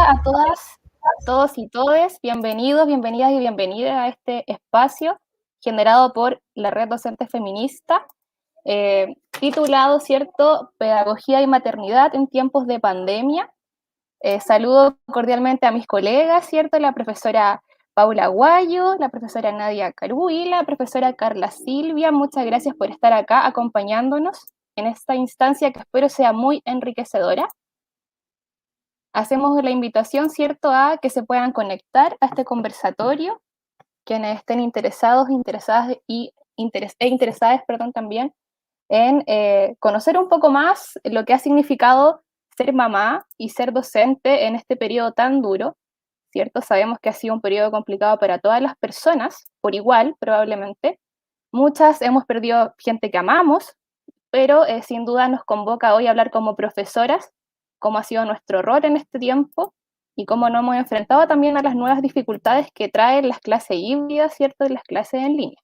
Hola a todas, todos y todes, bienvenidos, bienvenidas y bienvenidas a este espacio generado por la Red Docente Feminista, titulado, ¿cierto?, Pedagogía y Maternidad en tiempos de pandemia. Saludo cordialmente a mis colegas, ¿cierto?, la profesora Paula Guayo, la profesora Nadia Carú y la profesora Carla Silvia. Muchas gracias por estar acá acompañándonos en esta instancia que espero sea muy enriquecedora. Hacemos la invitación, ¿cierto?, a que se puedan conectar a este conversatorio, quienes estén interesados, interesadas interesadas, perdón, también en conocer un poco más lo que ha significado ser mamá y ser docente en este periodo tan duro, ¿cierto? Sabemos que ha sido un periodo complicado para todas las personas, por igual, probablemente. Muchas hemos perdido gente que amamos, pero sin duda nos convoca hoy a hablar como profesoras, cómo ha sido nuestro rol en este tiempo y cómo nos hemos enfrentado también a las nuevas dificultades que traen las clases híbridas, ¿cierto?, y las clases en línea,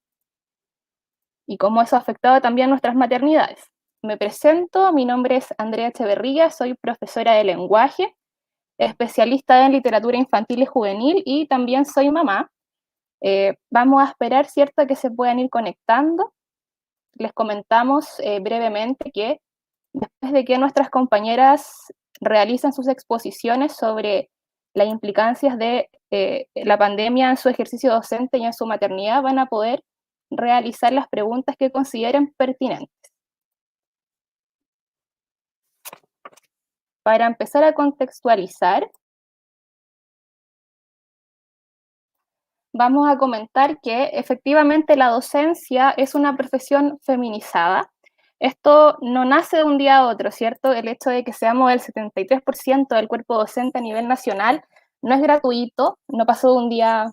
y cómo eso ha afectado también nuestras maternidades. Me presento, mi nombre es Andrea Echeverría, soy profesora de lenguaje, especialista en literatura infantil y juvenil y también soy mamá. Vamos a esperar, ¿cierto?, que se puedan ir conectando. Les comentamos brevemente que después de que nuestras compañeras realicen sus exposiciones sobre las implicancias de la pandemia en su ejercicio docente y en su maternidad, van a poder realizar las preguntas que consideren pertinentes. Para empezar a contextualizar, vamos a comentar que efectivamente la docencia es una profesión feminizada. Esto no nace de un día a otro, ¿cierto? El hecho de que seamos el 73% del cuerpo docente a nivel nacional no es gratuito, no pasó de un día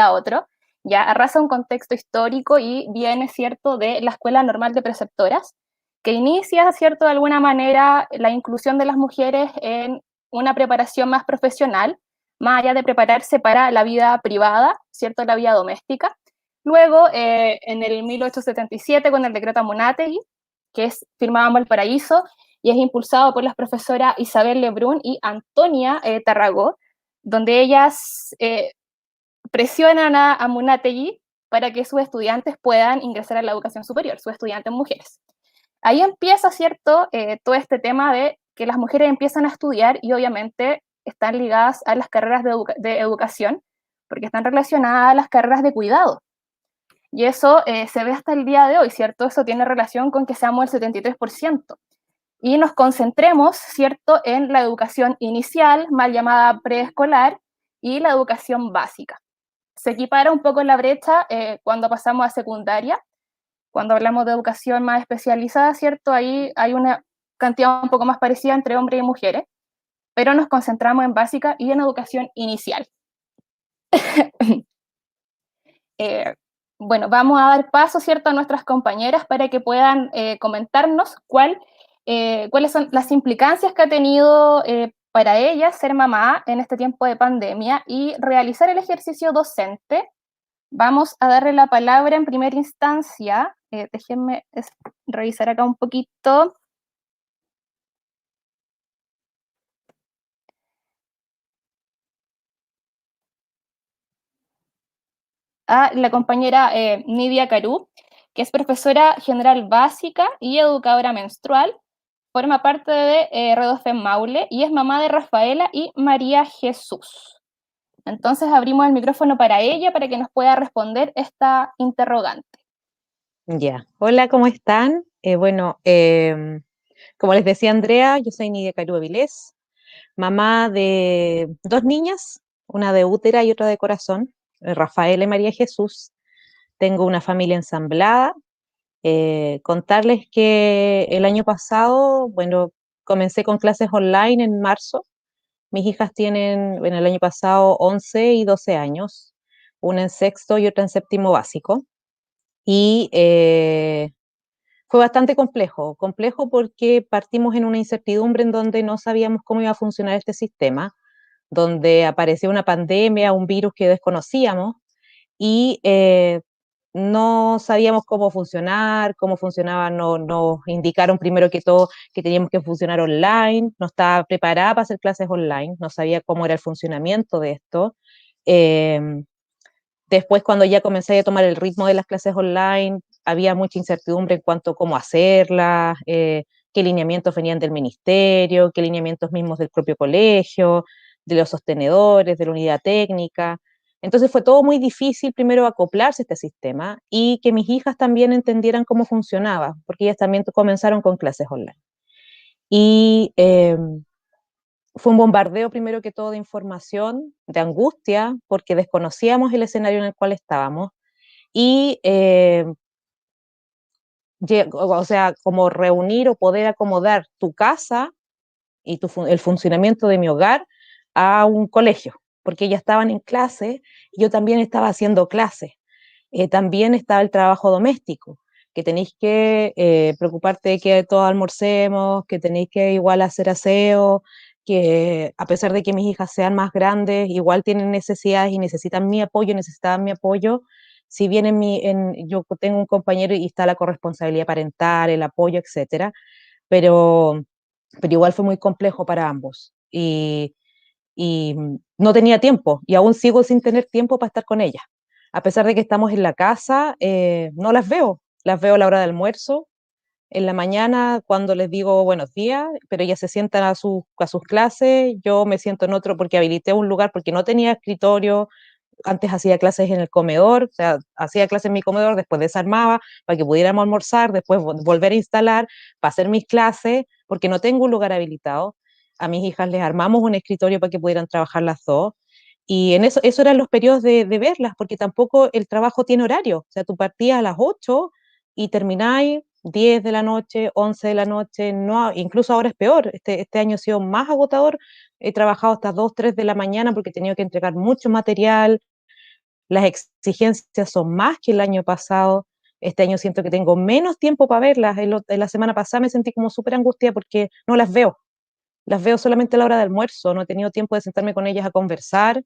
a otro, ya arrasa un contexto histórico y viene, ¿cierto?, de la Escuela Normal de Preceptoras, que inicia, ¿cierto?, de alguna manera la inclusión de las mujeres en una preparación más profesional, más allá de prepararse para la vida privada, ¿cierto?, la vida doméstica. Luego, en el 1877, con el decreto Amunátegui, que es firmado en Valparaíso, y es impulsado por las profesoras Isabel Lebrun y Antonia Tarragó, donde ellas presionan a Munátegui para que sus estudiantes puedan ingresar a la educación superior, sus estudiantes mujeres. Ahí empieza, ¿cierto?, todo este tema de que las mujeres empiezan a estudiar y obviamente están ligadas a las carreras de educación, porque están relacionadas a las carreras de cuidado. Y eso se ve hasta el día de hoy, ¿cierto? Eso tiene relación con que seamos el 73%. Y nos concentremos, ¿cierto?, en la educación inicial, mal llamada preescolar, y la educación básica. Se equipara un poco la brecha cuando pasamos a secundaria, cuando hablamos de educación más especializada, ¿cierto? Ahí hay una cantidad un poco más parecida entre hombres y mujeres, pero nos concentramos en básica y en educación inicial. eh, bueno, vamos a dar paso, ¿cierto?, a nuestras compañeras para que puedan comentarnos cuáles son las implicancias que ha tenido para ellas ser mamá en este tiempo de pandemia y realizar el ejercicio docente. Vamos a darle la palabra en primera instancia. Déjenme revisar acá un poquito. A la compañera Nidia Carú, que es profesora general básica y educadora menstrual. Forma parte de Redofem Maule y es mamá de Rafaela y María Jesús. Entonces abrimos el micrófono para ella para que nos pueda responder esta interrogante. Ya, hola, ¿cómo están? Como les decía Andrea, yo soy Nidia Carú Avilés, mamá de dos niñas, una de útera y otra de corazón, Rafaela y María Jesús. Tengo una familia ensamblada. Contarles que el año pasado, bueno, comencé con clases online en marzo. Mis hijas tienen, el año pasado, 11 y 12 años, una en sexto y otra en séptimo básico. Y fue bastante complejo porque partimos en una incertidumbre en donde no sabíamos cómo iba a funcionar este sistema, donde apareció una pandemia, un virus que desconocíamos y no sabíamos cómo funcionar, cómo funcionaba, no, nos indicaron primero que todo que teníamos que funcionar online, no estaba preparada para hacer clases online, no sabía cómo era el funcionamiento de esto. Eh, Después, cuando ya comencé a tomar el ritmo de las clases online, había mucha incertidumbre en cuanto a cómo hacerlas, qué lineamientos venían del ministerio, qué lineamientos mismos del propio colegio, de los sostenedores, de la unidad técnica. Entonces fue todo muy difícil primero acoplarse a este sistema y que mis hijas también entendieran cómo funcionaba, porque ellas también comenzaron con clases online. Y fue un bombardeo primero que todo de información, de angustia, porque desconocíamos el escenario en el cual estábamos y, o sea, como reunir o poder acomodar tu casa y el funcionamiento de mi hogar a un colegio, porque ellas estaban en clase y yo también estaba haciendo clases. También estaba el trabajo doméstico, que tenéis que preocuparte de que todos almorcemos, que tenéis que igual hacer aseo, que a pesar de que mis hijas sean más grandes, igual tienen necesidades y necesitan mi apoyo, necesitaban mi apoyo. Si bien yo tengo un compañero y está la corresponsabilidad parental, el apoyo, etcétera, pero, pero igual fue muy complejo para ambos. Y no tenía tiempo y aún sigo sin tener tiempo para estar con ellas. A pesar de que estamos en la casa, no las veo a la hora de almuerzo, en la mañana cuando les digo buenos días, pero ellas se sientan a sus clases, yo me siento en otro porque habilité un lugar porque no tenía escritorio, antes hacía clases en el comedor, o sea, hacía clases en mi comedor, después desarmaba para que pudiéramos almorzar, después volver a instalar para hacer mis clases, porque no tengo un lugar habilitado. A mis hijas les armamos un escritorio para que pudieran trabajar las dos. Y en eso eran los periodos de verlas, porque tampoco el trabajo tiene horario. O sea, tú partías a las 8 y termináis 10 de la noche, 11 de la noche, no, incluso ahora es peor. Este año ha sido más agotador. He trabajado hasta 2 3 de la mañana porque he tenido que entregar mucho material, las exigencias son más que el año pasado. Este año siento que tengo menos tiempo para verlas. En la semana pasada me sentí como súper angustia porque no las veo. Las veo solamente a la hora de almuerzo. No he tenido tiempo de sentarme con ellas a conversar,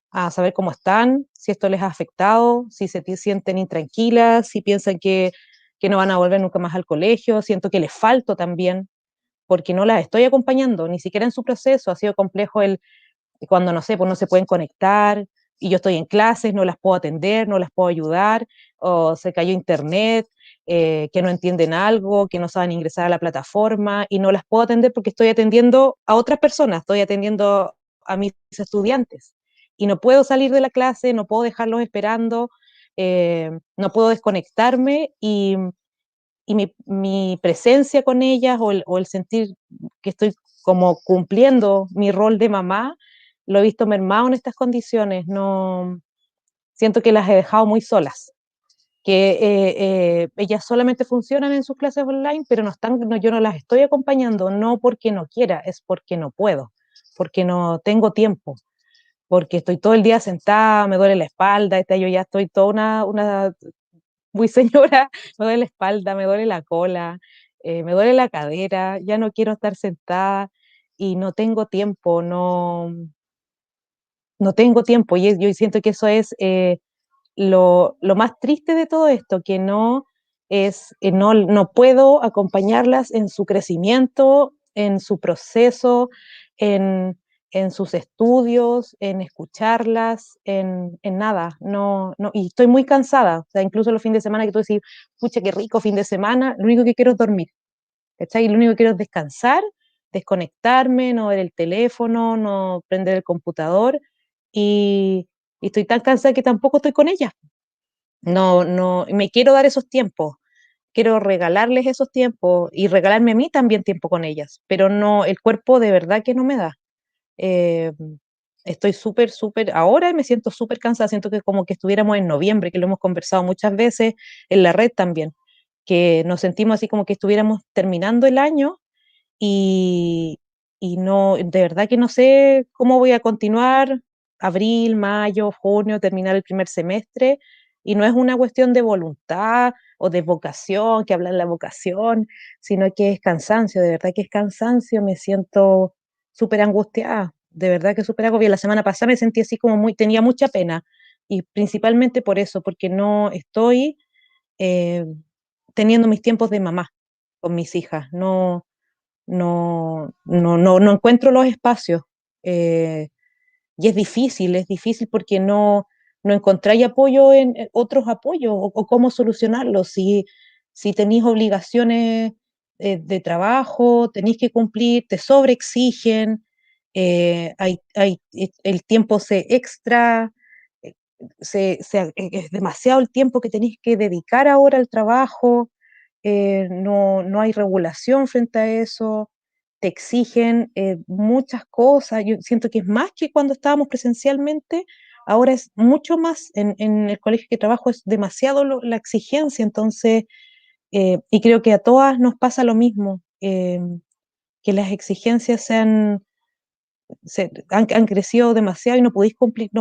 a saber cómo están, si esto les ha afectado, si se sienten intranquilas, si piensan que no van a volver nunca más al colegio. Siento que les falto también porque no las estoy acompañando, ni siquiera en su proceso. Ha sido complejo cuando no sé, pues no se pueden conectar y yo estoy en clases, no las puedo atender, no las puedo ayudar, o se cayó internet, que no entienden algo, que no saben ingresar a la plataforma y no las puedo atender porque estoy atendiendo a otras personas, estoy atendiendo a mis estudiantes y no puedo salir de la clase, no puedo dejarlos esperando, no puedo desconectarme y mi presencia con ellas o el sentir que estoy como cumpliendo mi rol de mamá, lo he visto mermado en estas condiciones. No, siento que las he dejado muy solas, que ellas solamente funcionan en sus clases online, pero no están, no, yo no las estoy acompañando, no porque no quiera, es porque no puedo, porque no tengo tiempo, porque estoy todo el día sentada, me duele la espalda, yo ya estoy toda una muy señora, me duele la espalda, me duele la cola, me duele la cadera, ya no quiero estar sentada y no tengo tiempo, no tengo tiempo. Y yo siento que eso es lo más triste de todo esto, que no es, no puedo acompañarlas en su crecimiento, en su proceso, en, en sus estudios, en escucharlas, en nada. No, no, y estoy muy cansada. O sea, incluso los fines de semana que tú decís, pucha, qué rico fin de semana, lo único que quiero es dormir. ¿Cachai? Lo único que quiero es descansar, desconectarme, no ver el teléfono, no prender el computador y, y estoy tan cansada que tampoco estoy con ella. No, no, me quiero dar esos tiempos, quiero regalarles esos tiempos y regalarme a mí también tiempo con ellas, pero no, el cuerpo de verdad que no me da. Eh, Estoy súper, ahora me siento súper cansada, siento que como que estuviéramos en noviembre, que lo hemos conversado muchas veces en la red también, que nos sentimos así como que estuviéramos terminando el año y, y no, de verdad que no sé cómo voy a continuar abril, mayo, junio, terminar el primer semestre, y no es una cuestión de voluntad o de vocación, que hablan la vocación, sino que es cansancio, de verdad que es cansancio, me siento súper angustiada, de verdad que súper agobiada. La semana pasada me sentí así como muy, tenía mucha pena y principalmente por eso, porque no estoy teniendo mis tiempos de mamá con mis hijas, no encuentro los espacios. eh, y es difícil porque no encontráis apoyo en otros apoyos o cómo solucionarlo. Si tenéis obligaciones de trabajo, tenéis que cumplir, te sobreexigen, el tiempo se extra, eh, es demasiado el tiempo que tenéis que dedicar ahora al trabajo, no hay regulación frente a eso, te exigen muchas cosas. Yo siento que es más que cuando estábamos presencialmente, ahora es mucho más. En el colegio que trabajo es demasiado la exigencia, entonces, y creo que a todas nos pasa lo mismo, que las exigencias han crecido demasiado y no podéis cumplir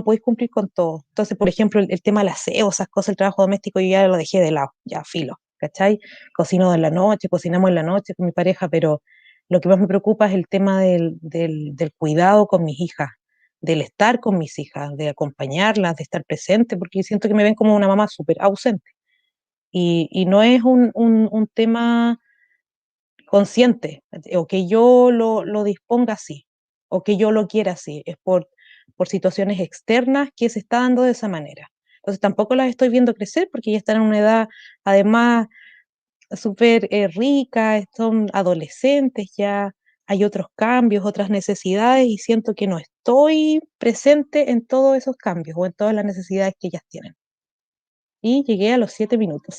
con todo. Entonces, por ejemplo, el tema del aseo, esas cosas, el trabajo doméstico, yo ya lo dejé de lado, ya filo, ¿cachai? Cocino en la noche, cocinamos en la noche con mi pareja, pero lo que más me preocupa es el tema del cuidado con mis hijas, del estar con mis hijas, de acompañarlas, de estar presente, porque siento que me ven como una mamá súper ausente. Y no es un tema consciente, o que yo lo disponga así, o que yo lo quiera así, es por situaciones externas que se está dando de esa manera. Entonces tampoco las estoy viendo crecer porque ya están en una edad, además, súper rica, son adolescentes ya, hay otros cambios, otras necesidades y siento que no estoy presente en todos esos cambios o en todas las necesidades que ellas tienen. Y llegué a los 7 minutos.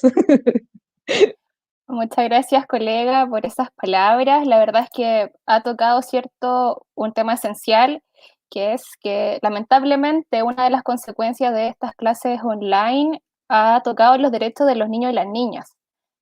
Muchas gracias, colega, por esas palabras. La verdad es que ha tocado, cierto, un tema esencial, que es que lamentablemente una de las consecuencias de estas clases online ha tocado los derechos de los niños y las niñas.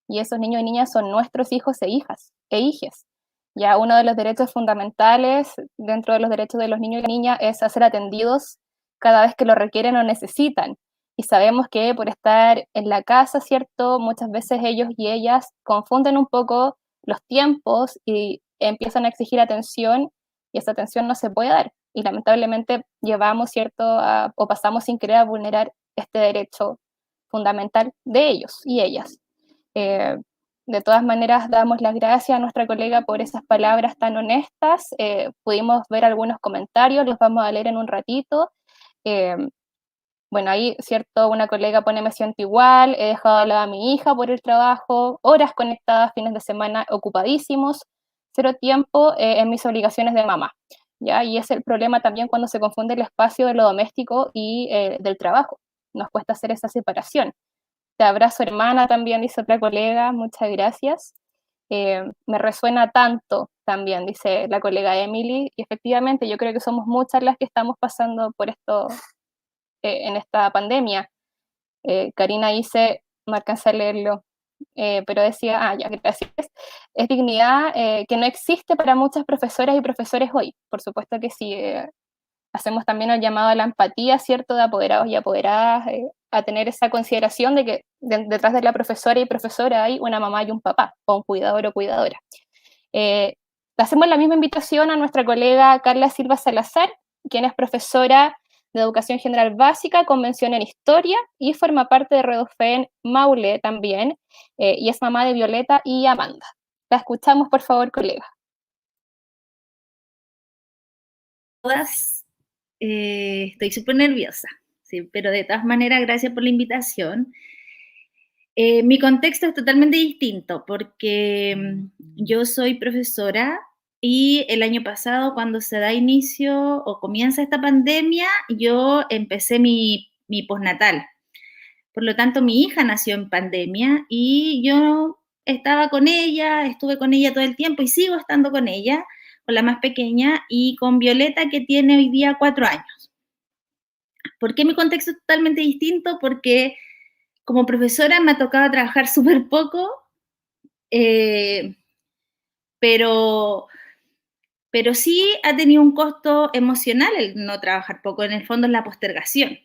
Y esos niños y niñas son nuestros hijos e hijas e hijes. Ya uno de los derechos fundamentales dentro de los derechos de los niños y niñas es ser atendidos cada vez que lo requieren o necesitan. Y sabemos que por estar en la casa, ¿cierto? Muchas veces ellos y ellas confunden un poco los tiempos y empiezan a exigir atención y esa atención no se puede dar. Y lamentablemente llevamos, ¿cierto? O pasamos sin querer a vulnerar este derecho fundamental de ellos y ellas. Eh, de todas maneras, damos las gracias a nuestra colega por esas palabras tan honestas. Pudimos ver algunos comentarios, los vamos a leer en un ratito. Eh, bueno, ahí, cierto, una colega pone me siento igual, he dejado de lado a mi hija por el trabajo, horas conectadas, fines de semana ocupadísimos, cero tiempo en mis obligaciones de mamá. ¿Ya? Y es el problema también cuando se confunde el espacio de lo doméstico y del trabajo. Nos cuesta hacer esa separación. Te abrazo, hermana, también dice otra colega, muchas gracias. Me resuena tanto también, dice la colega Emily, y efectivamente yo creo que somos muchas las que estamos pasando por esto en esta pandemia. Karina dice, no alcancé a leerlo, pero decía, ya, gracias, es dignidad que no existe para muchas profesoras y profesores hoy. Por supuesto que sí, hacemos también el llamado a la empatía, ¿cierto?, de apoderados y apoderadas, a tener esa consideración de que detrás de la profesora y profesora hay una mamá y un papá, o un cuidador o cuidadora. Le hacemos la misma invitación a nuestra colega Carla Silva Salazar, quien es profesora de Educación General Básica, convención en Historia, y forma parte de Redofen Maule también, y es mamá de Violeta y Amanda. La escuchamos, por favor, colega. Todas, estoy súper nerviosa, ¿sí? Pero de todas maneras, gracias por la invitación. Mi contexto es totalmente distinto porque yo soy profesora y el año pasado, cuando se da inicio o comienza esta pandemia, yo empecé mi postnatal. Por lo tanto, mi hija nació en pandemia y yo estaba con ella, estuve con ella todo el tiempo y sigo estando con ella, con la más pequeña y con Violeta, que tiene hoy día 4 años. ¿Por qué mi contexto es totalmente distinto? Porque como profesora me ha tocado trabajar súper poco, eh, pero, pero sí ha tenido un costo emocional el no trabajar poco. En el fondo es la postergación,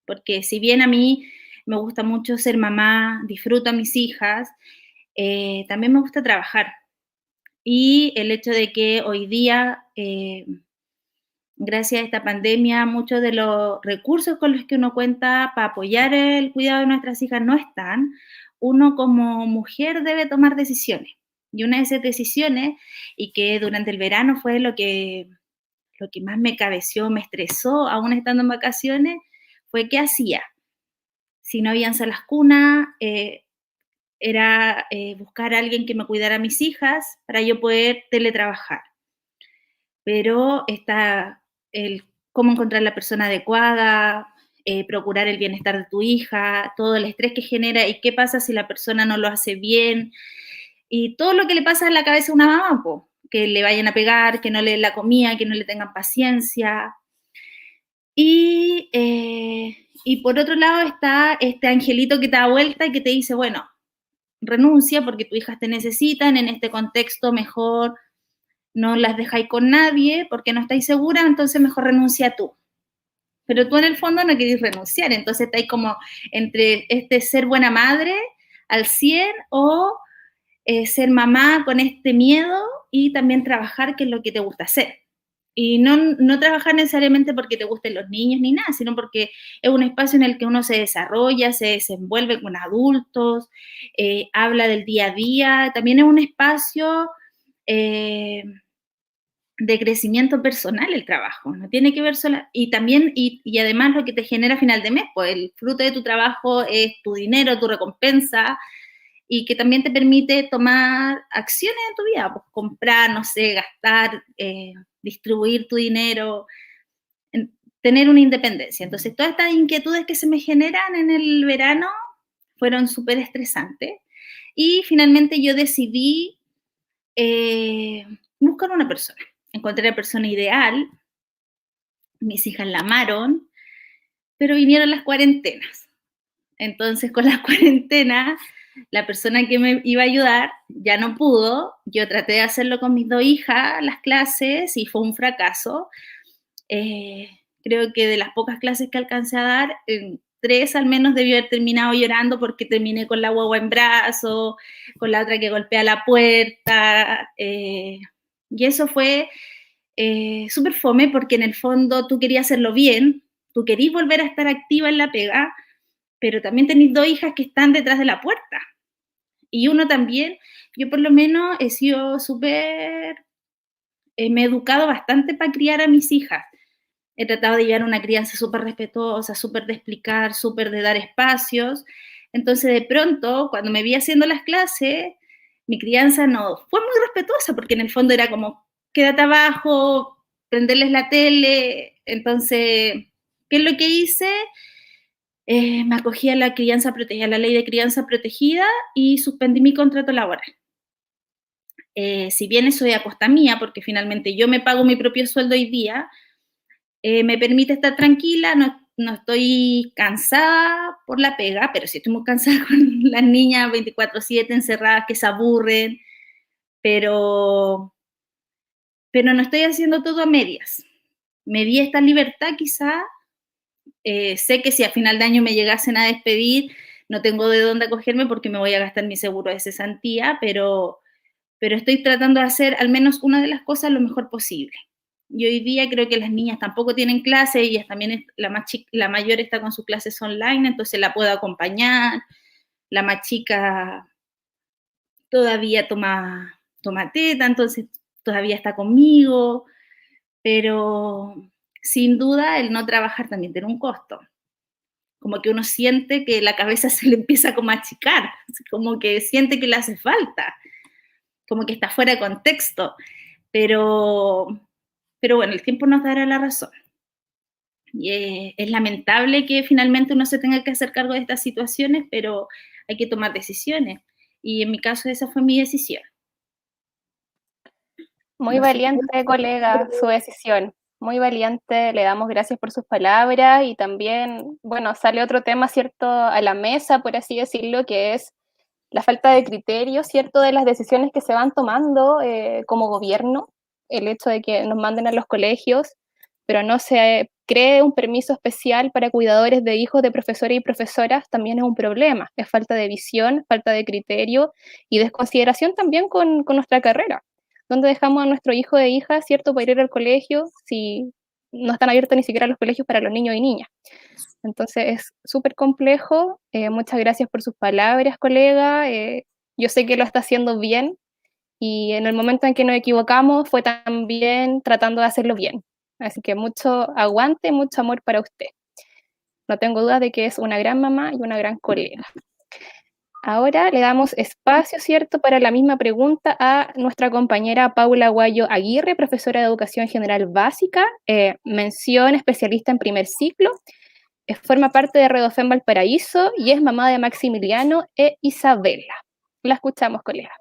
porque si bien a mí me gusta mucho ser mamá, disfruto a mis hijas, también me gusta trabajar. Y el hecho de que hoy día gracias a esta pandemia, muchos de los recursos con los que uno cuenta para apoyar el cuidado de nuestras hijas no están. Uno como mujer debe tomar decisiones. Y una de esas decisiones, y que durante el verano fue lo que más me cabeció, me estresó, aún estando en vacaciones, fue qué hacía. Si no habían salas cunas, era buscar a alguien que me cuidara a mis hijas para yo poder teletrabajar. Pero está el cómo encontrar la persona adecuada, procurar el bienestar de tu hija, todo el estrés que genera y qué pasa si la persona no lo hace bien, y todo lo que le pasa en la cabeza a una mamá, po, que le vayan a pegar, que no le den la comida, que no le tengan paciencia. Y por otro lado está este angelito que te da vuelta y que te dice, bueno, renuncia porque tus hijas te necesitan, en este contexto mejor no las dejáis con nadie porque no estáis segura, entonces mejor renuncia tú. Pero tú en el fondo no querés renunciar, entonces estáis como entre este ser buena madre al 100 o ser mamá con este miedo y también trabajar, que es lo que te gusta hacer. Y no trabajar necesariamente porque te gusten los niños ni nada, sino porque es un espacio en el que uno se desarrolla, se desenvuelve con adultos, habla del día a día, también es un espacio de crecimiento personal el trabajo, no tiene que ver sola, y también, y además lo que te genera a final de mes, pues el fruto de tu trabajo es tu dinero, tu recompensa, y que también te permite tomar acciones en tu vida, pues comprar, no sé, gastar, distribuir tu dinero, tener una independencia. Entonces, todas estas inquietudes que se me generan en el verano fueron súper estresantes, y finalmente yo decidí buscar una persona. Encontré la persona ideal, mis hijas la amaron, pero vinieron las cuarentenas. Entonces, con las cuarentenas, la persona que me iba a ayudar ya no pudo. Yo traté de hacerlo con mis dos hijas, las clases, y fue un fracaso. Creo que de las pocas clases que alcancé a dar, en 3 al menos debió haber terminado llorando porque terminé con la guagua en brazo, con la otra que golpea la puerta, y eso fue súper fome porque en el fondo tú querías hacerlo bien, tú querías volver a estar activa en la pega, pero también tenéis dos hijas que están detrás de la puerta. Y uno también, yo por lo menos he sido súper, me he educado bastante para criar a mis hijas. He tratado de llevar una crianza súper respetuosa, súper de explicar, súper de dar espacios. Entonces, de pronto, cuando me vi haciendo las clases, mi crianza no fue muy respetuosa, porque en el fondo era como, quédate abajo, prenderles la tele. Entonces, ¿qué es lo que hice? Me acogí a la crianza protegida, a la ley de crianza protegida, y suspendí mi contrato laboral. Si bien eso es a costa mía, porque finalmente yo me pago mi propio sueldo hoy día, me permite estar tranquila, no estoy cansada por la pega, pero sí estoy muy cansada con las niñas 24/7 encerradas que se aburren, pero no estoy haciendo todo a medias. Me di esta libertad quizá, sé que si a final de año me llegasen a despedir, no tengo de dónde acogerme porque me voy a gastar mi seguro de cesantía, pero estoy tratando de hacer al menos una de las cosas lo mejor posible. Y hoy día creo que las niñas tampoco tienen clases, ellas también, la mayor está con sus clases online, entonces la puedo acompañar, la más chica todavía toma teta, entonces todavía está conmigo, pero sin duda el no trabajar también tiene un costo. Como que uno siente que la cabeza se le empieza como a achicar, como que siente que le hace falta, como que está fuera de contexto, pero bueno, el tiempo nos dará la razón. Y es lamentable que finalmente uno se tenga que hacer cargo de estas situaciones, pero hay que tomar decisiones. Y en mi caso esa fue mi decisión. Muy No sé. valiente, colega, su decisión. Muy valiente, le damos gracias por sus palabras y también, bueno, sale otro tema, ¿cierto?, a la mesa, por así decirlo, que es la falta de criterio, ¿cierto?, de las decisiones que se van tomando como gobierno, el hecho de que nos manden a los colegios, pero no se cree un permiso especial para cuidadores de hijos de profesores y profesoras, también es un problema. Es falta de visión, falta de criterio y desconsideración también con nuestra carrera. ¿Dónde dejamos a nuestro hijo e hija, cierto, para ir al colegio? Si no están abiertos ni siquiera los colegios para los niños y niñas. Entonces es súper complejo. Muchas gracias por sus palabras, colega. Yo sé que lo está haciendo bien y en el momento en que nos equivocamos fue también tratando de hacerlo bien. Así que mucho aguante, mucho amor para usted. No tengo duda de que es una gran mamá y una gran colega. Ahora le damos espacio, ¿cierto?, para la misma pregunta a nuestra compañera Paula Guayo Aguirre, profesora de Educación General Básica, mención especialista en primer ciclo, forma parte de Redofem Valparaíso y es mamá de Maximiliano e Isabela. La escuchamos, colega.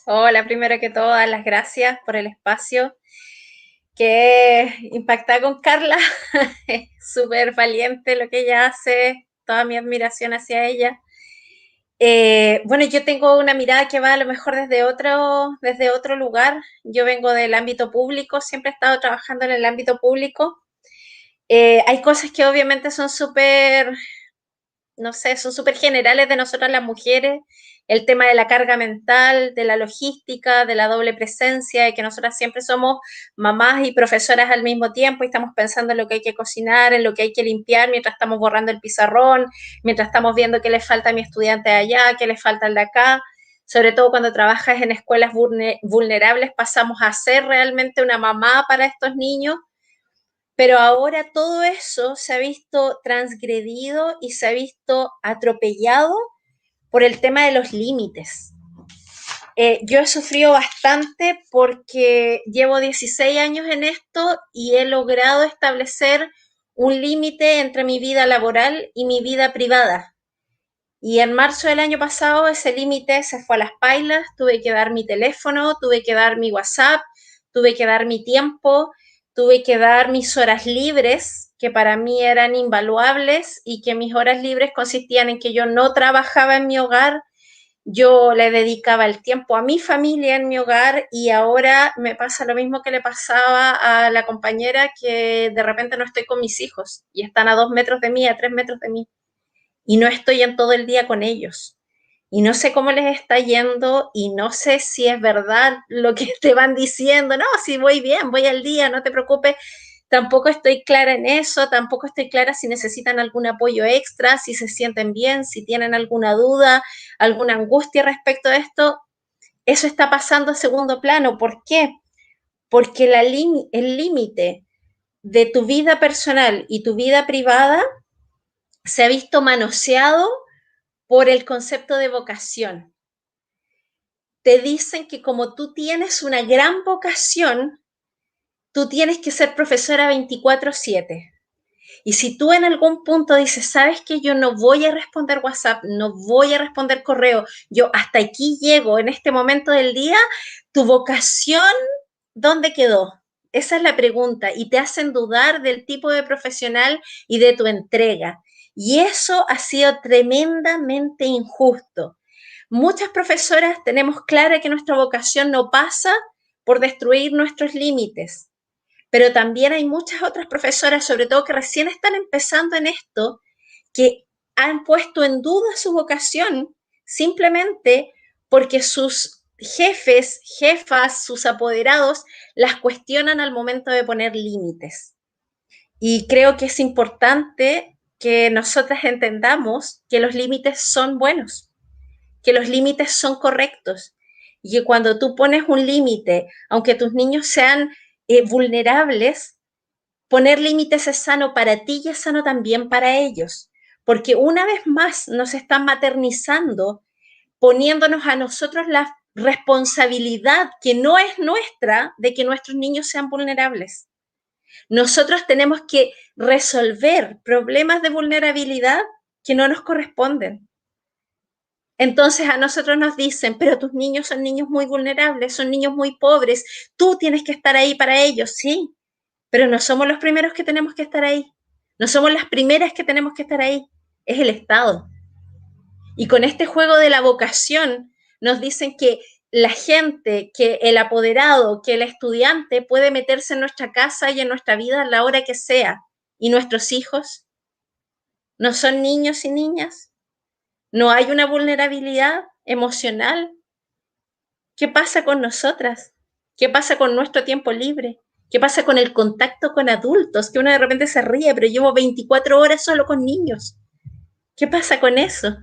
Hola, primero que todo, dar las gracias por el espacio. Que impactada con Carla, es súper valiente lo que ella hace, toda mi admiración hacia ella. Bueno, yo tengo una mirada que va a lo mejor desde otro lugar. Yo vengo del ámbito público, siempre he estado trabajando en el ámbito público. Hay cosas que obviamente son súper, no sé, son súper generales de nosotras las mujeres, el tema de la carga mental, de la logística, de la doble presencia, de que nosotras siempre somos mamás y profesoras al mismo tiempo y estamos pensando en lo que hay que cocinar, en lo que hay que limpiar, mientras estamos borrando el pizarrón, mientras estamos viendo qué le falta a mi estudiante de allá, qué le falta al de acá. Sobre todo cuando trabajas en escuelas vulnerables, pasamos a ser realmente una mamá para estos niños. Pero ahora todo eso se ha visto transgredido y se ha visto atropellado por el tema de los límites. Yo he sufrido bastante porque llevo 16 años en esto y he logrado establecer un límite entre mi vida laboral y mi vida privada. Y en marzo del año pasado ese límite se fue a las pailas, tuve que dar mi teléfono, tuve que dar mi WhatsApp, tuve que dar mi tiempo, tuve que dar mis horas libres, que para mí eran invaluables y que mis horas libres consistían en que yo no trabajaba en mi hogar, yo le dedicaba el tiempo a mi familia en mi hogar y ahora me pasa lo mismo que le pasaba a la compañera, que de repente no estoy con mis hijos y están a 2 metros de mí, a 3 metros de mí y no estoy en todo el día con ellos. Y no sé cómo les está yendo y no sé si es verdad lo que te van diciendo. No, si voy bien, voy al día, no te preocupes. Tampoco estoy clara en eso, tampoco estoy clara si necesitan algún apoyo extra, si se sienten bien, si tienen alguna duda, alguna angustia respecto a esto. Eso está pasando a segundo plano. ¿Por qué? Porque el límite de tu vida personal y tu vida privada se ha visto manoseado por el concepto de vocación. Te dicen que como tú tienes una gran vocación, tú tienes que ser profesora 24/7. Y si tú en algún punto dices, sabes que yo no voy a responder WhatsApp, no voy a responder correo, yo hasta aquí llego en este momento del día, tu vocación, ¿dónde quedó? Esa es la pregunta y te hacen dudar del tipo de profesional y de tu entrega. Y eso ha sido tremendamente injusto. Muchas profesoras tenemos clara que nuestra vocación no pasa por destruir nuestros límites, pero también hay muchas otras profesoras, sobre todo que recién están empezando en esto, que han puesto en duda su vocación simplemente porque sus jefes, jefas, sus apoderados las cuestionan al momento de poner límites. Y creo que es importante que nosotras entendamos que los límites son buenos, que los límites son correctos y que cuando tú pones un límite, aunque tus niños sean vulnerables, poner límites es sano para ti y es sano también para ellos, porque una vez más nos están maternizando, poniéndonos a nosotros la responsabilidad que no es nuestra de que nuestros niños sean vulnerables. Nosotros tenemos que resolver problemas de vulnerabilidad que no nos corresponden. Entonces a nosotros nos dicen, pero tus niños son niños muy vulnerables, son niños muy pobres, tú tienes que estar ahí para ellos, sí, pero no somos los primeros que tenemos que estar ahí, no somos las primeras que tenemos que estar ahí, es el Estado. Y con este juego de la vocación nos dicen que la gente, que el apoderado, que el estudiante puede meterse en nuestra casa y en nuestra vida a la hora que sea, y nuestros hijos no son niños y niñas. ¿No hay una vulnerabilidad emocional? ¿Qué pasa con nosotras? ¿Qué pasa con nuestro tiempo libre? ¿Qué pasa con el contacto con adultos? Que uno de repente se ríe, pero llevo 24 horas solo con niños. ¿Qué pasa con eso?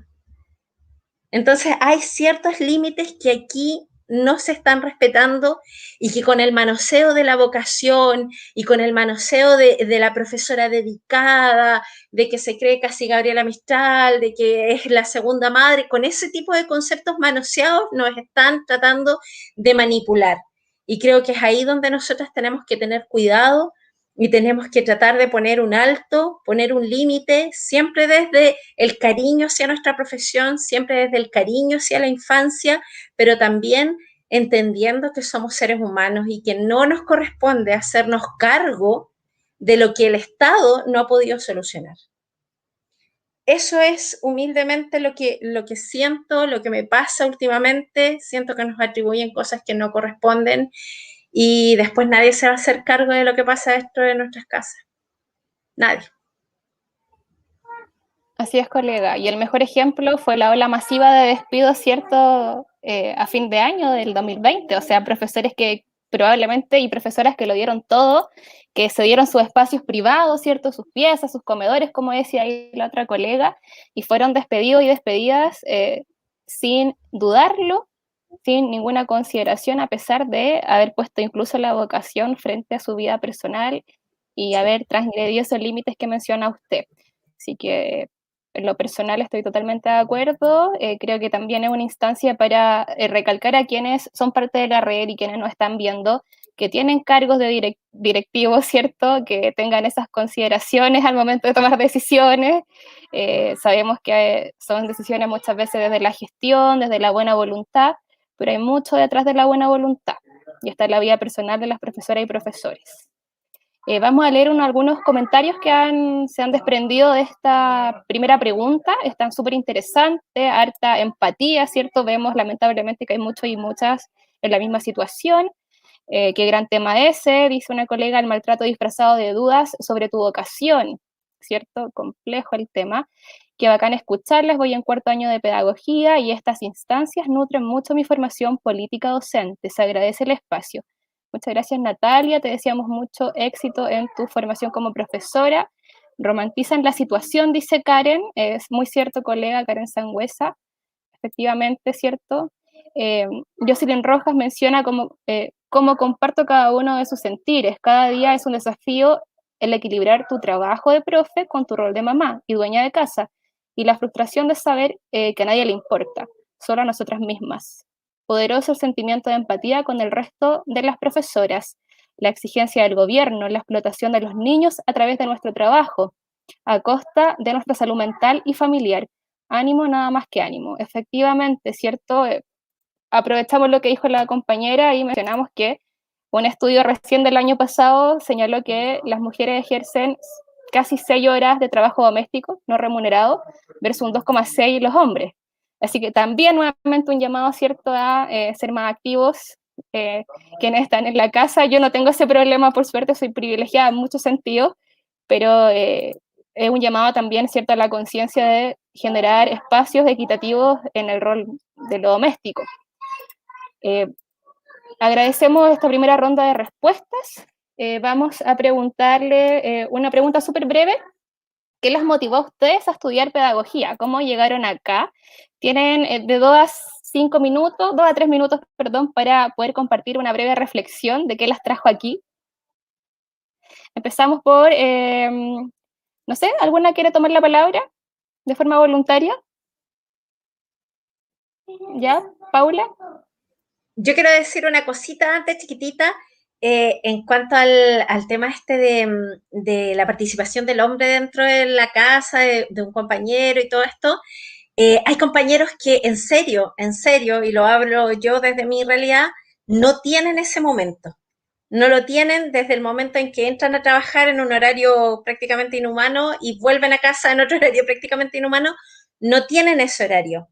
Entonces hay ciertos límites que aquí no se están respetando y que con el manoseo de la vocación y con el manoseo de la profesora dedicada, de que se cree casi Gabriela Mistral, de que es la segunda madre, con ese tipo de conceptos manoseados nos están tratando de manipular. Y creo que es ahí donde nosotras tenemos que tener cuidado y tenemos que tratar de poner un alto, poner un límite, siempre desde el cariño hacia nuestra profesión, siempre desde el cariño hacia la infancia, pero también entendiendo que somos seres humanos y que no nos corresponde hacernos cargo de lo que el Estado no ha podido solucionar. Eso es humildemente lo que siento, lo que me pasa últimamente. Siento que nos atribuyen cosas que no corresponden y después nadie se va a hacer cargo de lo que pasa dentro de nuestras casas. Nadie. Así es, colega. Y el mejor ejemplo fue la ola masiva de despidos, ¿cierto? A fin de año del 2020. O sea, profesores que probablemente y profesoras que lo dieron todo, que se dieron sus espacios privados, ¿cierto? Sus piezas, sus comedores, como decía ahí la otra colega, y fueron despedidos y despedidas sin dudarlo, sin ninguna consideración, a pesar de haber puesto incluso la vocación frente a su vida personal y haber transgredido esos límites que menciona usted. Así que en lo personal estoy totalmente de acuerdo. Creo que también es una instancia para recalcar a quienes son parte de la red y quienes no están viendo, que tienen cargos de directivos, ¿cierto? Que tengan esas consideraciones al momento de tomar decisiones. Sabemos que son decisiones muchas veces desde la gestión, desde la buena voluntad, pero hay mucho detrás de la buena voluntad. Y está en la vida personal de las profesoras y profesores. Vamos a leer algunos comentarios que se han desprendido de esta primera pregunta. Están súper interesantes, harta empatía, ¿cierto? Vemos lamentablemente que hay muchos y muchas en la misma situación. Qué gran tema ese, dice una colega, el maltrato disfrazado de dudas sobre tu vocación, ¿cierto? Complejo el tema. Qué bacán escucharles, voy en cuarto año de pedagogía y estas instancias nutren mucho mi formación política docente. Se agradece el espacio. Muchas gracias, Natalia. Te deseamos mucho éxito en tu formación como profesora. Romantizan la situación, dice Karen. Es muy cierto, colega Karen Sangüesa. Efectivamente, ¿cierto? Jocelyn Rojas menciona cómo comparto cada uno de sus sentires. Cada día es un desafío el equilibrar tu trabajo de profe con tu rol de mamá y dueña de casa. Y la frustración de saber que a nadie le importa, solo a nosotras mismas. Poderoso el sentimiento de empatía con el resto de las profesoras, la exigencia del gobierno, la explotación de los niños a través de nuestro trabajo, a costa de nuestra salud mental y familiar. Ánimo, nada más que ánimo. Efectivamente, ¿cierto? Aprovechamos lo que dijo la compañera y mencionamos que un estudio recién del año pasado señaló que las mujeres ejercen casi 6 horas de trabajo doméstico no remunerado versus un 2,6 los hombres. Así que también nuevamente un llamado, ¿cierto?, a ser más activos quienes están en la casa. Yo no tengo ese problema, por suerte, soy privilegiada en muchos sentidos, pero es un llamado también, ¿cierto?, a la conciencia de generar espacios equitativos en el rol de lo doméstico. Agradecemos esta primera ronda de respuestas. Vamos a preguntarle una pregunta súper breve. ¿Qué las motivó a ustedes a estudiar pedagogía? ¿Cómo llegaron acá? Tienen de 2 a 3 minutos, perdón, para poder compartir una breve reflexión de qué las trajo aquí. Empezamos por, no sé, ¿alguna quiere tomar la palabra de forma voluntaria? ¿Ya? ¿Paula? Yo quiero decir una cosita antes, chiquitita, en cuanto al tema este de la participación del hombre dentro de la casa, de un compañero y todo esto. Hay compañeros que en serio, y lo hablo yo desde mi realidad, no tienen ese momento. No lo tienen desde el momento en que entran a trabajar en un horario prácticamente inhumano y vuelven a casa en otro horario prácticamente inhumano, no tienen ese horario.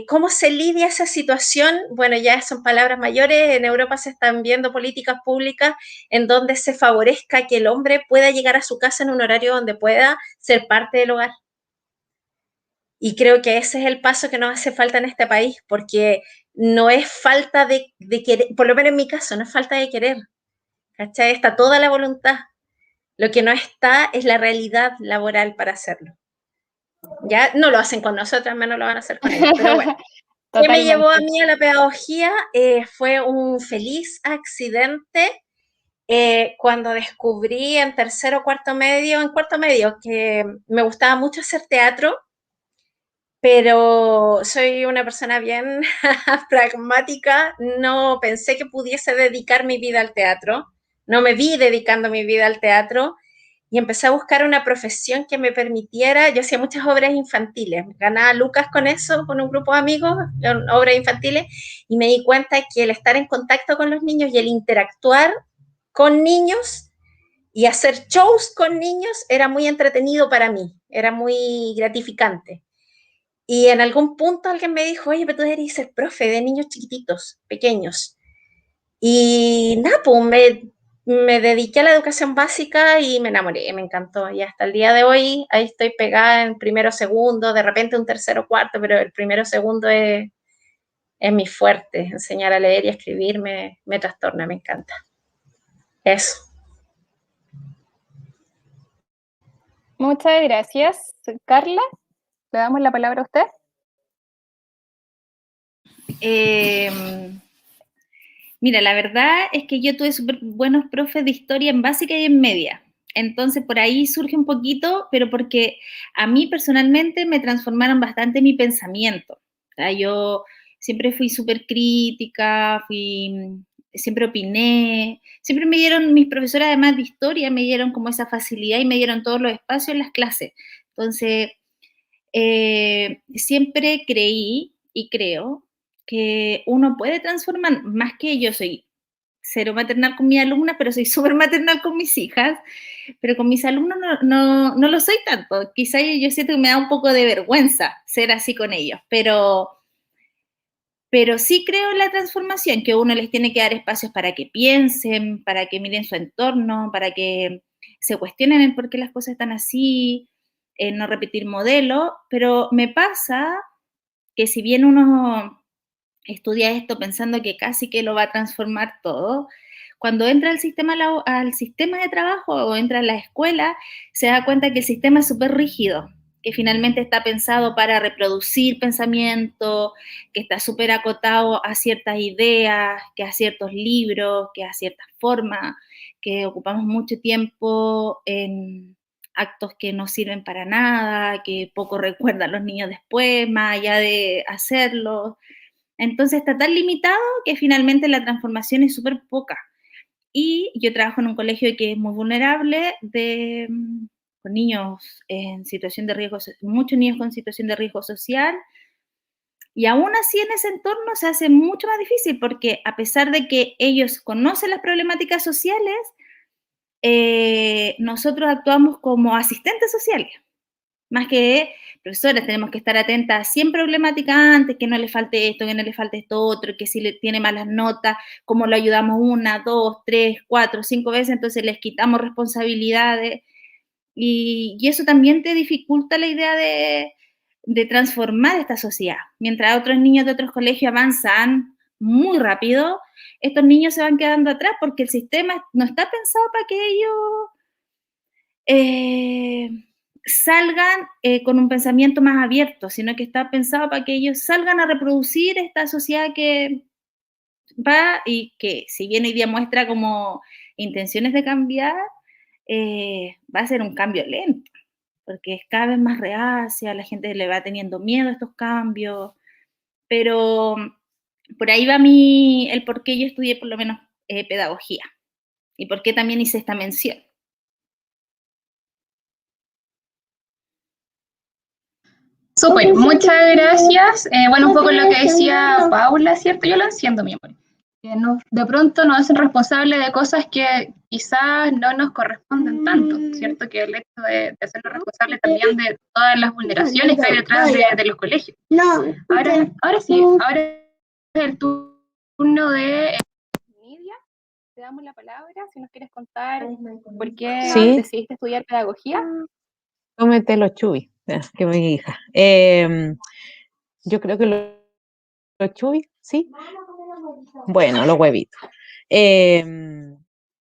¿Cómo se lidia esa situación? Bueno, ya son palabras mayores. En Europa se están viendo políticas públicas en donde se favorezca que el hombre pueda llegar a su casa en un horario donde pueda ser parte del hogar. Y creo que ese es el paso que nos hace falta en este país, porque no es falta de querer, por lo menos en mi caso, no es falta de querer, ¿cachai? Está toda la voluntad. Lo que no está es la realidad laboral para hacerlo. Ya no lo hacen con nosotras, menos lo van a hacer con ellos, pero bueno. ¿Qué me llevó a mí a la pedagogía? Fue un feliz accidente cuando descubrí en tercero o cuarto medio, que me gustaba mucho hacer teatro, pero soy una persona bien pragmática, no pensé que pudiese dedicar mi vida al teatro, no me vi dedicando mi vida al teatro, y empecé a buscar una profesión que me permitiera, yo hacía muchas obras infantiles, ganaba lucas con eso, con un grupo de amigos, obras infantiles, y me di cuenta que el estar en contacto con los niños y el interactuar con niños y hacer shows con niños era muy entretenido para mí, era muy gratificante. Y en algún punto alguien me dijo, oye, pero tú deberías ser profe de niños chiquititos, pequeños. Y nada, pues me dediqué a la educación básica y me enamoré, me encantó. Y hasta el día de hoy ahí estoy pegada en primero, segundo, de repente un tercero, cuarto, pero el primero, segundo es mi fuerte. Enseñar a leer y a escribir me trastorna, me encanta. Eso. Muchas gracias, Carla. Le damos la palabra a usted. Mira, la verdad es que yo tuve súper buenos profes de historia en básica y en media. Entonces, por ahí surge un poquito, pero porque a mí personalmente me transformaron bastante mi pensamiento. O sea, yo siempre fui súper crítica, siempre opiné, siempre me dieron, mis profesoras además de historia, me dieron como esa facilidad y me dieron todos los espacios en las clases. Entonces, siempre creí y creo que uno puede transformar, más que yo soy cero maternal con mi alumna, pero soy súper maternal con mis hijas, pero con mis alumnos no lo soy tanto. Quizá yo siento que me da un poco de vergüenza ser así con ellos, pero sí creo en la transformación, que uno les tiene que dar espacios para que piensen, para que miren su entorno, para que se cuestionen el por qué las cosas están así, no repetir modelos, pero me pasa que si bien uno estudia esto pensando que casi que lo va a transformar todo, cuando entra al sistema de trabajo o entra a la escuela, se da cuenta que el sistema es súper rígido, que finalmente está pensado para reproducir pensamiento, que está súper acotado a ciertas ideas, que a ciertos libros, que a ciertas formas, que ocupamos mucho tiempo en actos que no sirven para nada, que poco recuerdan los niños después, más allá de hacerlo. Entonces está tan limitado que finalmente la transformación es súper poca. Y yo trabajo en un colegio que es muy vulnerable con niños en situación de riesgo, muchos niños con situación de riesgo social, y aún así en ese entorno se hace mucho más difícil porque a pesar de que ellos conocen las problemáticas sociales, nosotros actuamos como asistentes sociales. Más que profesores, tenemos que estar atentas a 100 problemáticas antes, que no le falte esto, que no le falte esto otro, que si le tiene malas notas, cómo lo ayudamos 1, 2, 3, 4, 5 veces, entonces les quitamos responsabilidades. Y eso también te dificulta la idea de transformar esta sociedad. Mientras otros niños de otros colegios avanzan muy rápido, estos niños se van quedando atrás porque el sistema no está pensado para que ellos salgan con un pensamiento más abierto, sino que está pensado para que ellos salgan a reproducir esta sociedad que va y que, si bien hoy día muestra como intenciones de cambiar, va a ser un cambio lento, porque es cada vez más reacia, la gente le va teniendo miedo a estos cambios, pero por ahí va el por qué yo estudié por lo menos pedagogía y por qué también hice esta mención. Súper, muchas gracias. Bueno, un poco lo que decía Paula, ¿cierto? Yo lo enciendo, mi amor. Que de pronto nos hacen responsables de cosas que quizás no nos corresponden tanto, ¿cierto? Que el hecho de hacernos responsables también de todas las vulneraciones que hay detrás de los colegios. Ahora sí, ahora es el turno de Nidia, te damos la palabra si nos quieres contar por qué Sí. decidiste estudiar pedagogía. Cómete los chubis, que mi hija. Yo creo que lo ¿Los chubis? ¿Sí? Bueno, los huevitos.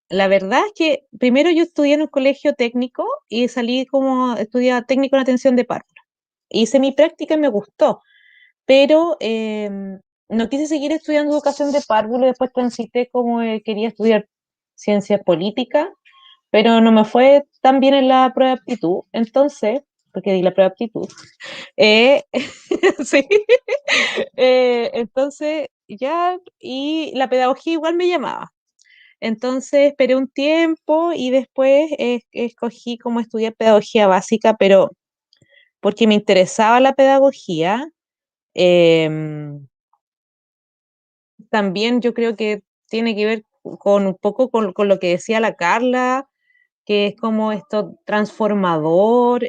La verdad es que primero yo estudié en un colegio técnico y salí como estudiaba técnico en atención de párvulos. Hice mi práctica y me gustó, pero no quise seguir estudiando educación de párvulos, después transité como quería estudiar ciencias políticas, pero no me fue tan bien en la prueba de aptitud, entonces, porque di la prueba de aptitud, eh, sí, entonces ya, y la pedagogía igual me llamaba. Entonces esperé un tiempo y después escogí como estudiar pedagogía básica, pero porque me interesaba la pedagogía. em, También yo creo que tiene que ver con un poco con lo que decía la Carla, que es como esto transformador.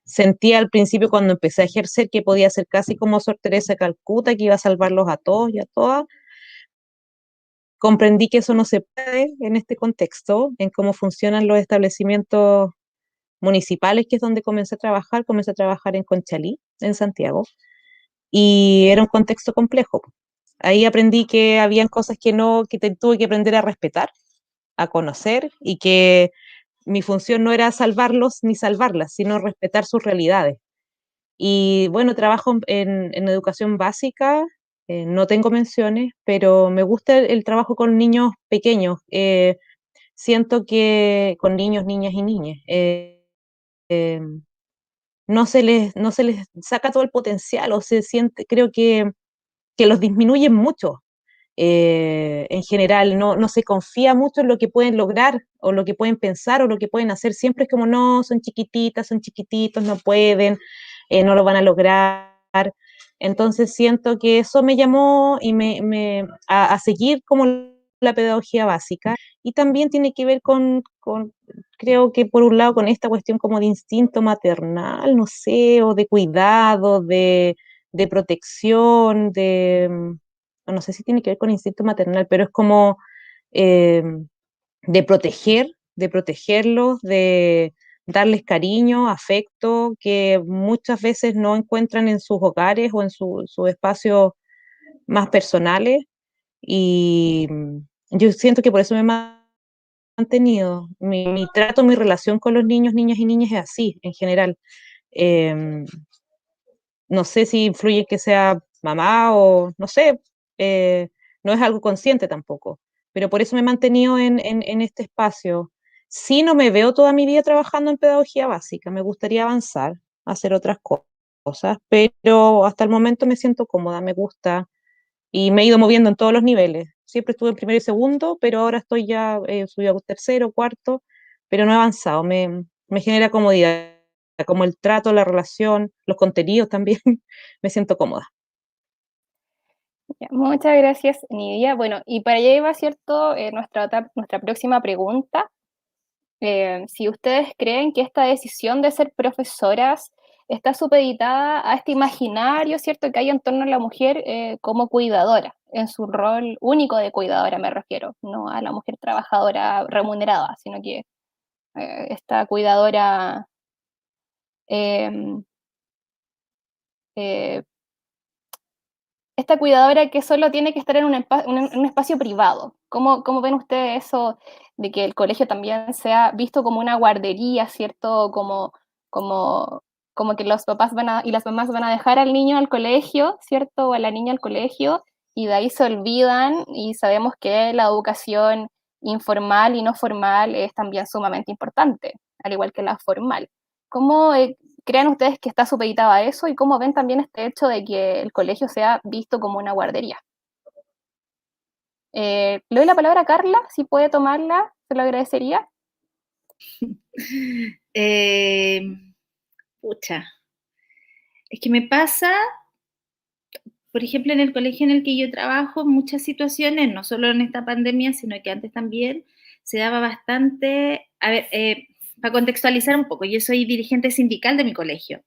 Sentí al principio cuando empecé a ejercer que podía ser casi como Sor Teresa de Calcuta, que iba a salvarlos a todos y a todas. Comprendí que eso no se puede en este contexto, en cómo funcionan los establecimientos municipales, que es donde comencé a trabajar en Conchalí, en Santiago, y era un contexto complejo. Ahí aprendí que habían cosas que no, tuve que aprender a respetar, a conocer, y que mi función no era salvarlos ni salvarlas, sino respetar sus realidades. Y bueno, trabajo en educación básica, no tengo menciones, pero me gusta el trabajo con niños pequeños. Siento que con niños, niñas y niñas, eh, no se les saca todo el potencial o se siente, creo que los disminuyen mucho. En general, no se confía mucho en lo que pueden lograr o lo que pueden pensar o lo que pueden hacer. Siempre es como, no, son chiquititas, son chiquititos, no pueden, no lo van a lograr. Entonces siento que eso me llamó y a seguir como la pedagogía básica y también tiene que ver creo que por un lado con esta cuestión como de instinto maternal, no sé, o de cuidado, de protección, no sé si tiene que ver con instinto maternal, pero es como eh, de protegerlos, de darles cariño, afecto, que muchas veces no encuentran en sus hogares o en sus espacios más personales. Y yo siento que por eso me he mantenido. Mi trato, mi relación con los niños, niñas y niñas es así, en general. Eh, no sé si influye que sea mamá o no sé, no es algo consciente tampoco, pero por eso me he mantenido en este espacio. Sí, no me veo toda mi vida trabajando en pedagogía básica, me gustaría avanzar, hacer otras cosas, pero hasta el momento me siento cómoda, me gusta y me he ido moviendo en todos los niveles. Siempre estuve en primero y segundo, pero ahora estoy ya, subí a tercero, cuarto, pero no he avanzado, me genera comodidad, como el trato, la relación, los contenidos también, me siento cómoda. Ya, muchas gracias, Nidia. Bueno, y para allá iba, ¿cierto? Nuestra próxima pregunta. Si ustedes creen que esta decisión de ser profesoras está supeditada a este imaginario, ¿cierto?, que hay en torno a la mujer como cuidadora, en su rol único de cuidadora me refiero, no a la mujer trabajadora remunerada, sino que esta cuidadora eh, eh, esta cuidadora que solo tiene que estar en un espacio privado. ¿Cómo ven ustedes eso de que el colegio también sea visto como una guardería, ¿cierto? Como, como que los papás y las mamás van a dejar al niño al colegio, ¿cierto? O a la niña al colegio, y de ahí se olvidan, y sabemos que la educación informal y no formal es también sumamente importante, al igual que la formal. ¿Cómo creen ustedes que está supeditado a eso y cómo ven también este hecho de que el colegio sea visto como una guardería? Le doy la palabra a Carla, si puede tomarla, se lo agradecería. Eh, pucha, es que me pasa, por ejemplo, en el colegio en el que yo trabajo, muchas situaciones, no solo en esta pandemia, sino que antes también, se daba bastante, a ver, para contextualizar un poco, yo soy dirigente sindical de mi colegio,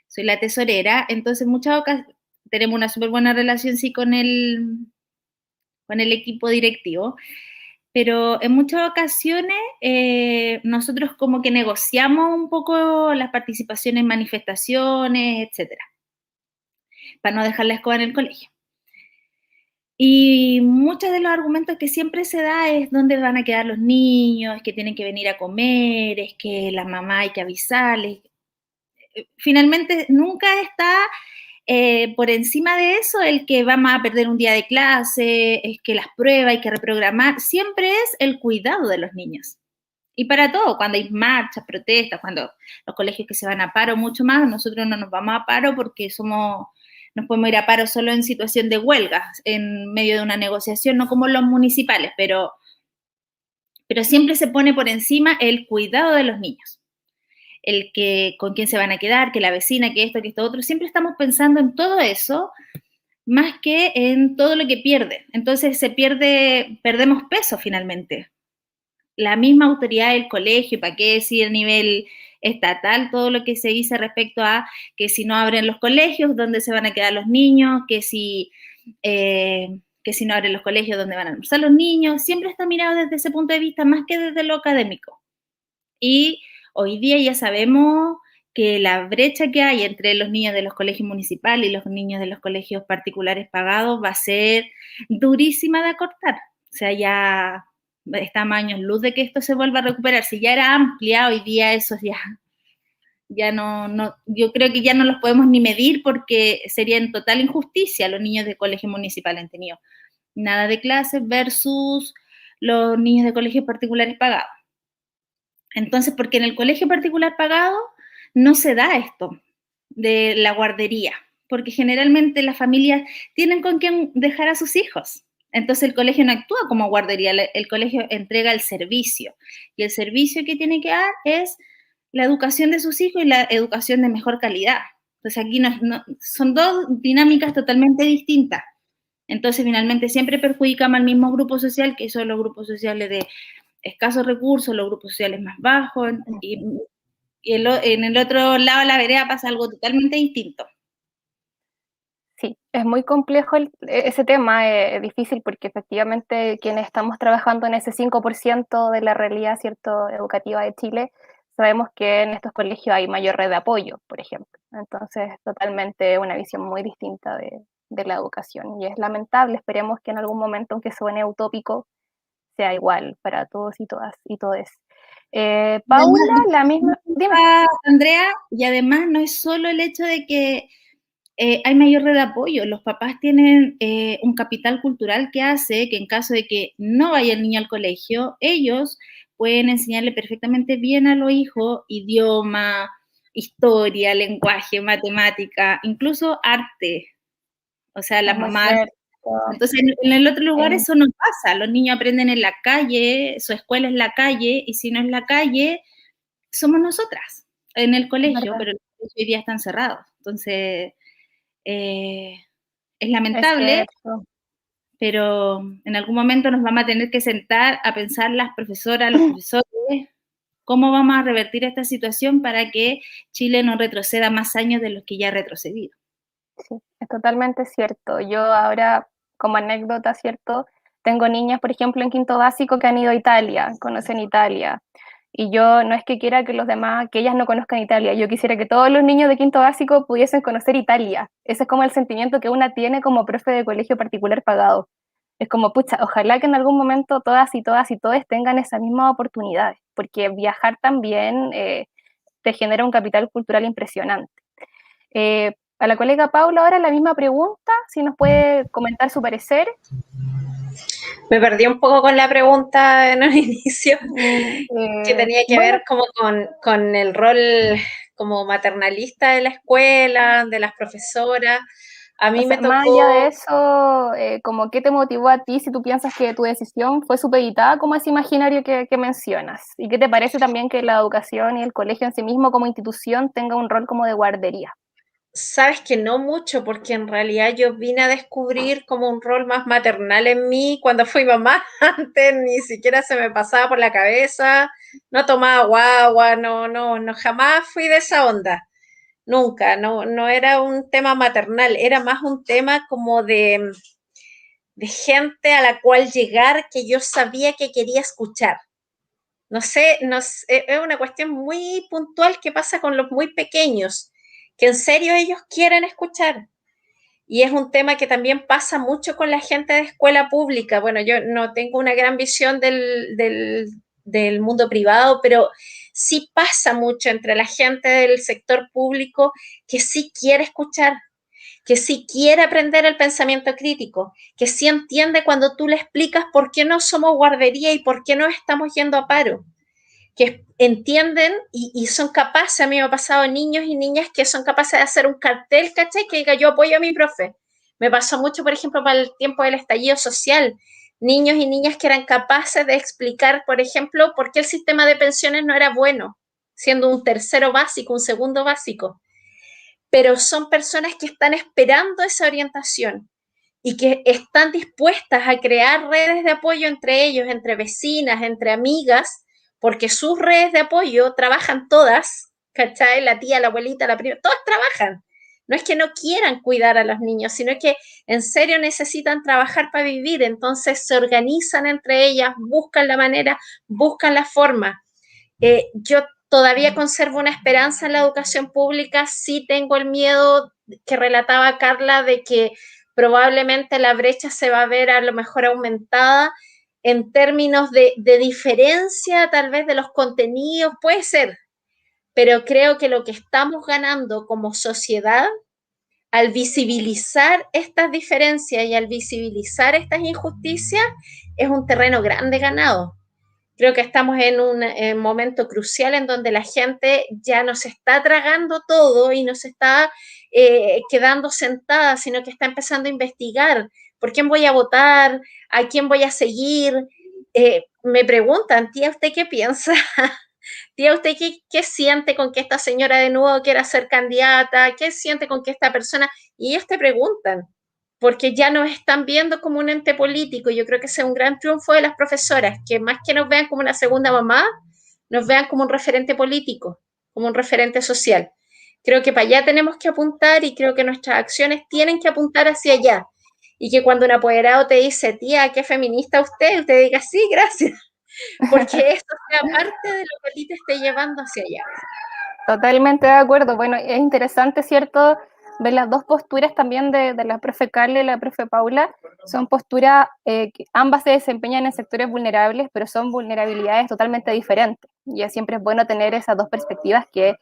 soy la tesorera, entonces muchas ocasiones tenemos una súper buena relación sí con el equipo directivo, pero en muchas ocasiones nosotros como que negociamos un poco las participaciones en manifestaciones, etcétera. para no dejar la escoba en el colegio. Y muchos de los argumentos que siempre se da es dónde van a quedar los niños, es que tienen que venir a comer, es que la mamá hay que avisarles. Finalmente nunca está por encima de eso el que vamos a perder un día de clase, es que las pruebas hay que reprogramar, siempre es el cuidado de los niños. Y para todo, cuando hay marchas, protestas, cuando los colegios que se van a paro mucho más, nosotros no nos vamos a paro porque nos podemos ir a paro solo en situación de huelga, en medio de una negociación, no como los municipales, pero siempre se pone por encima el cuidado de los niños, el que con quién se van a quedar, que la vecina, que esto otro, siempre estamos pensando en todo eso, más que en todo lo que pierde. Entonces perdemos peso finalmente. La misma autoridad del colegio, ¿para qué decir a nivel estatal todo lo que se dice respecto a que si no abren los colegios, dónde se van a quedar los niños, que si no abren los colegios, dónde van a almorzar los niños? Siempre está mirado desde ese punto de vista, más que desde lo académico. Y hoy día ya sabemos que la brecha que hay entre los niños de los colegios municipales y los niños de los colegios particulares pagados va a ser durísima de acortar. O sea, ya estamos a años luz de que esto se vuelva a recuperar. Si ya era amplia, hoy día eso ya no, yo creo que ya no los podemos ni medir porque sería en total injusticia. Los niños de colegio municipal han tenido nada de clases versus los niños de colegios particulares pagados. Entonces, porque en el colegio particular pagado no se da esto de la guardería, porque generalmente las familias tienen con quién dejar a sus hijos. Entonces el colegio no actúa como guardería, el colegio entrega el servicio. Y el servicio que tiene que dar es la educación de sus hijos y la educación de mejor calidad. Entonces aquí son dos dinámicas totalmente distintas. Entonces finalmente siempre perjudicamos al mismo grupo social, que son los grupos sociales de escasos recursos, los grupos sociales más bajos, y en el otro lado de la vereda pasa algo totalmente distinto. Sí, es muy complejo ese tema, es difícil porque efectivamente quienes estamos trabajando en ese 5% de la realidad, ¿cierto?, educativa de Chile, sabemos que en estos colegios hay mayor red de apoyo, por ejemplo. Entonces, totalmente una visión muy distinta de la educación. Y es lamentable, esperemos que en algún momento, aunque suene utópico, sea igual para todos y todas y todes. Paula, la misma... Dime. Andrea, y además no es solo el hecho de que hay mayor red de apoyo, los papás tienen un capital cultural que hace que en caso de que no vaya el niño al colegio, ellos pueden enseñarle perfectamente bien a los hijos idioma, historia, lenguaje, matemática, incluso arte. O sea, las mamás... Entonces, en el otro lugar eso no pasa, los niños aprenden en la calle, su escuela es la calle, y si no es la calle, somos nosotras en el colegio, pero los colegios hoy día están cerrados. Entonces, es lamentable, pero en algún momento nos vamos a tener que sentar a pensar las profesoras, los profesores, cómo vamos a revertir esta situación para que Chile no retroceda más años de los que ya ha retrocedido. Sí, es totalmente cierto. Yo ahora, como anécdota, ¿cierto? Tengo niñas, por ejemplo, en quinto básico que han ido a Italia, conocen Italia. Y yo no es que quiera que los demás, que ellas no conozcan Italia, yo quisiera que todos los niños de quinto básico pudiesen conocer Italia. Ese es como el sentimiento que una tiene como profe de colegio particular pagado. Es como, pucha, ojalá que en algún momento todas y todos tengan esas mismas oportunidades, porque viajar también te genera un capital cultural impresionante. A la colega Paula ahora la misma pregunta, si nos puede comentar su parecer. Me perdí un poco con la pregunta en un inicio, que tenía que ver como con el rol como maternalista de la escuela, de las profesoras. A mí me tocó... Más allá de eso, como ¿qué te motivó a ti si tú piensas que tu decisión fue supeditada como ese imaginario que mencionas? ¿Y qué te parece también que la educación y el colegio en sí mismo como institución tenga un rol como de guardería? Sabes que no mucho, porque en realidad yo vine a descubrir como un rol más maternal en mí cuando fui mamá. Antes ni siquiera se me pasaba por la cabeza, no tomaba guagua, no, jamás fui de esa onda. Nunca, no era un tema maternal, era más un tema como de gente a la cual llegar que yo sabía que quería escuchar. No sé, es una cuestión muy puntual que pasa con los muy pequeños, que en serio ellos quieren escuchar. y es un tema que también pasa mucho con la gente de escuela pública. Bueno, yo no tengo una gran visión del mundo privado, pero sí pasa mucho entre la gente del sector público que sí quiere escuchar, que sí quiere aprender el pensamiento crítico, que sí entiende cuando tú le explicas por qué no somos guardería y por qué no estamos yendo a paro, que entienden y son capaces. A mí me ha pasado niños y niñas que son capaces de hacer un cartel, ¿cachai? Que diga yo apoyo a mi profe. Me pasó mucho, por ejemplo, para el tiempo del estallido social. Niños y niñas que eran capaces de explicar, por ejemplo, por qué el sistema de pensiones no era bueno, siendo un tercero básico, un segundo básico. Pero son personas que están esperando esa orientación y que están dispuestas a crear redes de apoyo entre ellos, entre vecinas, entre amigas, porque sus redes de apoyo trabajan todas, ¿cachai? La tía, la abuelita, la prima, todas trabajan. No es que no quieran cuidar a los niños, sino que en serio necesitan trabajar para vivir, entonces se organizan entre ellas, buscan la manera, buscan la forma. Yo todavía conservo una esperanza en la educación pública, sí tengo el miedo que relataba Carla de que probablemente la brecha se va a ver a lo mejor aumentada en términos de diferencia tal vez de los contenidos, puede ser, pero creo que lo que estamos ganando como sociedad al visibilizar estas diferencias y al visibilizar estas injusticias es un terreno grande ganado. Creo que estamos en un momento crucial en donde la gente ya no se está tragando todo y no se está quedando sentada, sino que está empezando a investigar por quién voy a votar, a quién voy a seguir. Me preguntan, tía, ¿usted qué piensa? Tía, ¿usted qué siente con que esta señora de nuevo quiera ser candidata? ¿Qué siente con que esta persona? Y ellos te preguntan, porque ya nos están viendo como un ente político. Yo creo que ese es un gran triunfo de las profesoras, que más que nos vean como una segunda mamá, nos vean como un referente político, como un referente social. Creo que para allá tenemos que apuntar y creo que nuestras acciones tienen que apuntar hacia allá. Y que cuando un apoderado te dice, tía, ¿qué feminista usted diga, sí, gracias, porque eso sea parte de lo que a ti te esté llevando hacia allá. Totalmente de acuerdo. Bueno, es interesante, ¿cierto? Ver las dos posturas también de la profe Carla y la profe Paula. Son posturas que ambas se desempeñan en sectores vulnerables, pero son vulnerabilidades totalmente diferentes. Y siempre es bueno tener esas dos perspectivas que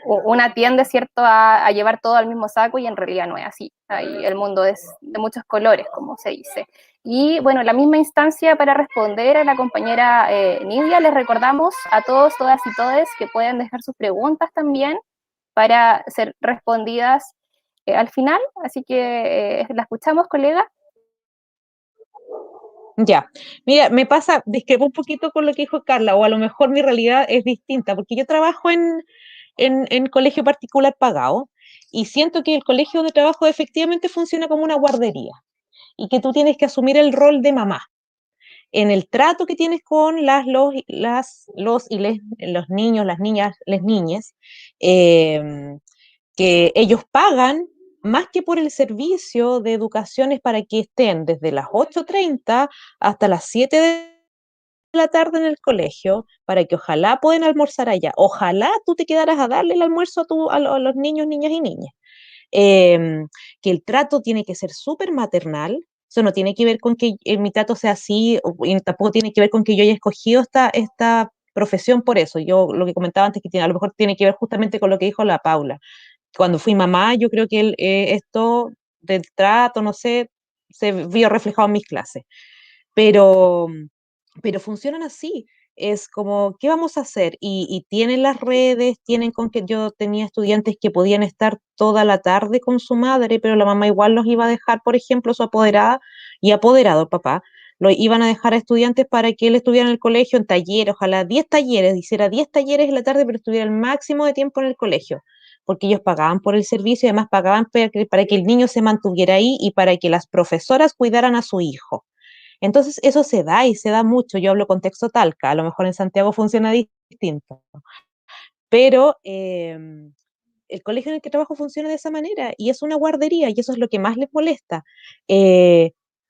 una tiende, ¿cierto?, a llevar todo al mismo saco y en realidad no es así. Ahí el mundo es de muchos colores, como se dice. Y bueno, la misma instancia para responder a la compañera Nidia, les recordamos a todos, todas y todes que pueden dejar sus preguntas también para ser respondidas al final. Así que la escuchamos, colega. Ya, mira, me pasa, discrepo un poquito con lo que dijo Carla, o a lo mejor mi realidad es distinta, porque yo trabajo en colegio particular pagado y siento que el colegio donde trabajo efectivamente funciona como una guardería y que tú tienes que asumir el rol de mamá en el trato que tienes con los niños, las niñas, las niñas, que ellos pagan más que por el servicio de educación es para que estén desde las 8:30 hasta las 7 de la tarde en el colegio, para que ojalá puedan almorzar allá. Ojalá tú te quedaras a darle el almuerzo a los niños, niñas y niñas. Que el trato tiene que ser súper maternal. Eso no tiene que ver con que mi trato sea así, y tampoco tiene que ver con que yo haya escogido esta profesión por eso. Yo lo que comentaba antes, que a lo mejor tiene que ver justamente con lo que dijo la Paula. Cuando fui mamá, yo creo que esto del trato, no sé, se vio reflejado en mis clases. Pero, pero funcionan así. Es como, ¿qué vamos a hacer? Y tienen las redes, tienen con que yo tenía estudiantes que podían estar toda la tarde con su madre, pero la mamá igual los iba a dejar, por ejemplo, su apoderada y apoderado, papá, lo iban a dejar a estudiantes para que él estuviera en el colegio en talleres, ojalá 10 talleres, hiciera 10 talleres en la tarde, pero estuviera el máximo de tiempo en el colegio, porque ellos pagaban por el servicio y además pagaban para que el niño se mantuviera ahí y para que las profesoras cuidaran a su hijo. Entonces eso se da y se da mucho. Yo hablo contexto Talca, a lo mejor en Santiago funciona distinto, pero el colegio en el que trabajo funciona de esa manera y es una guardería y eso es lo que más les molesta.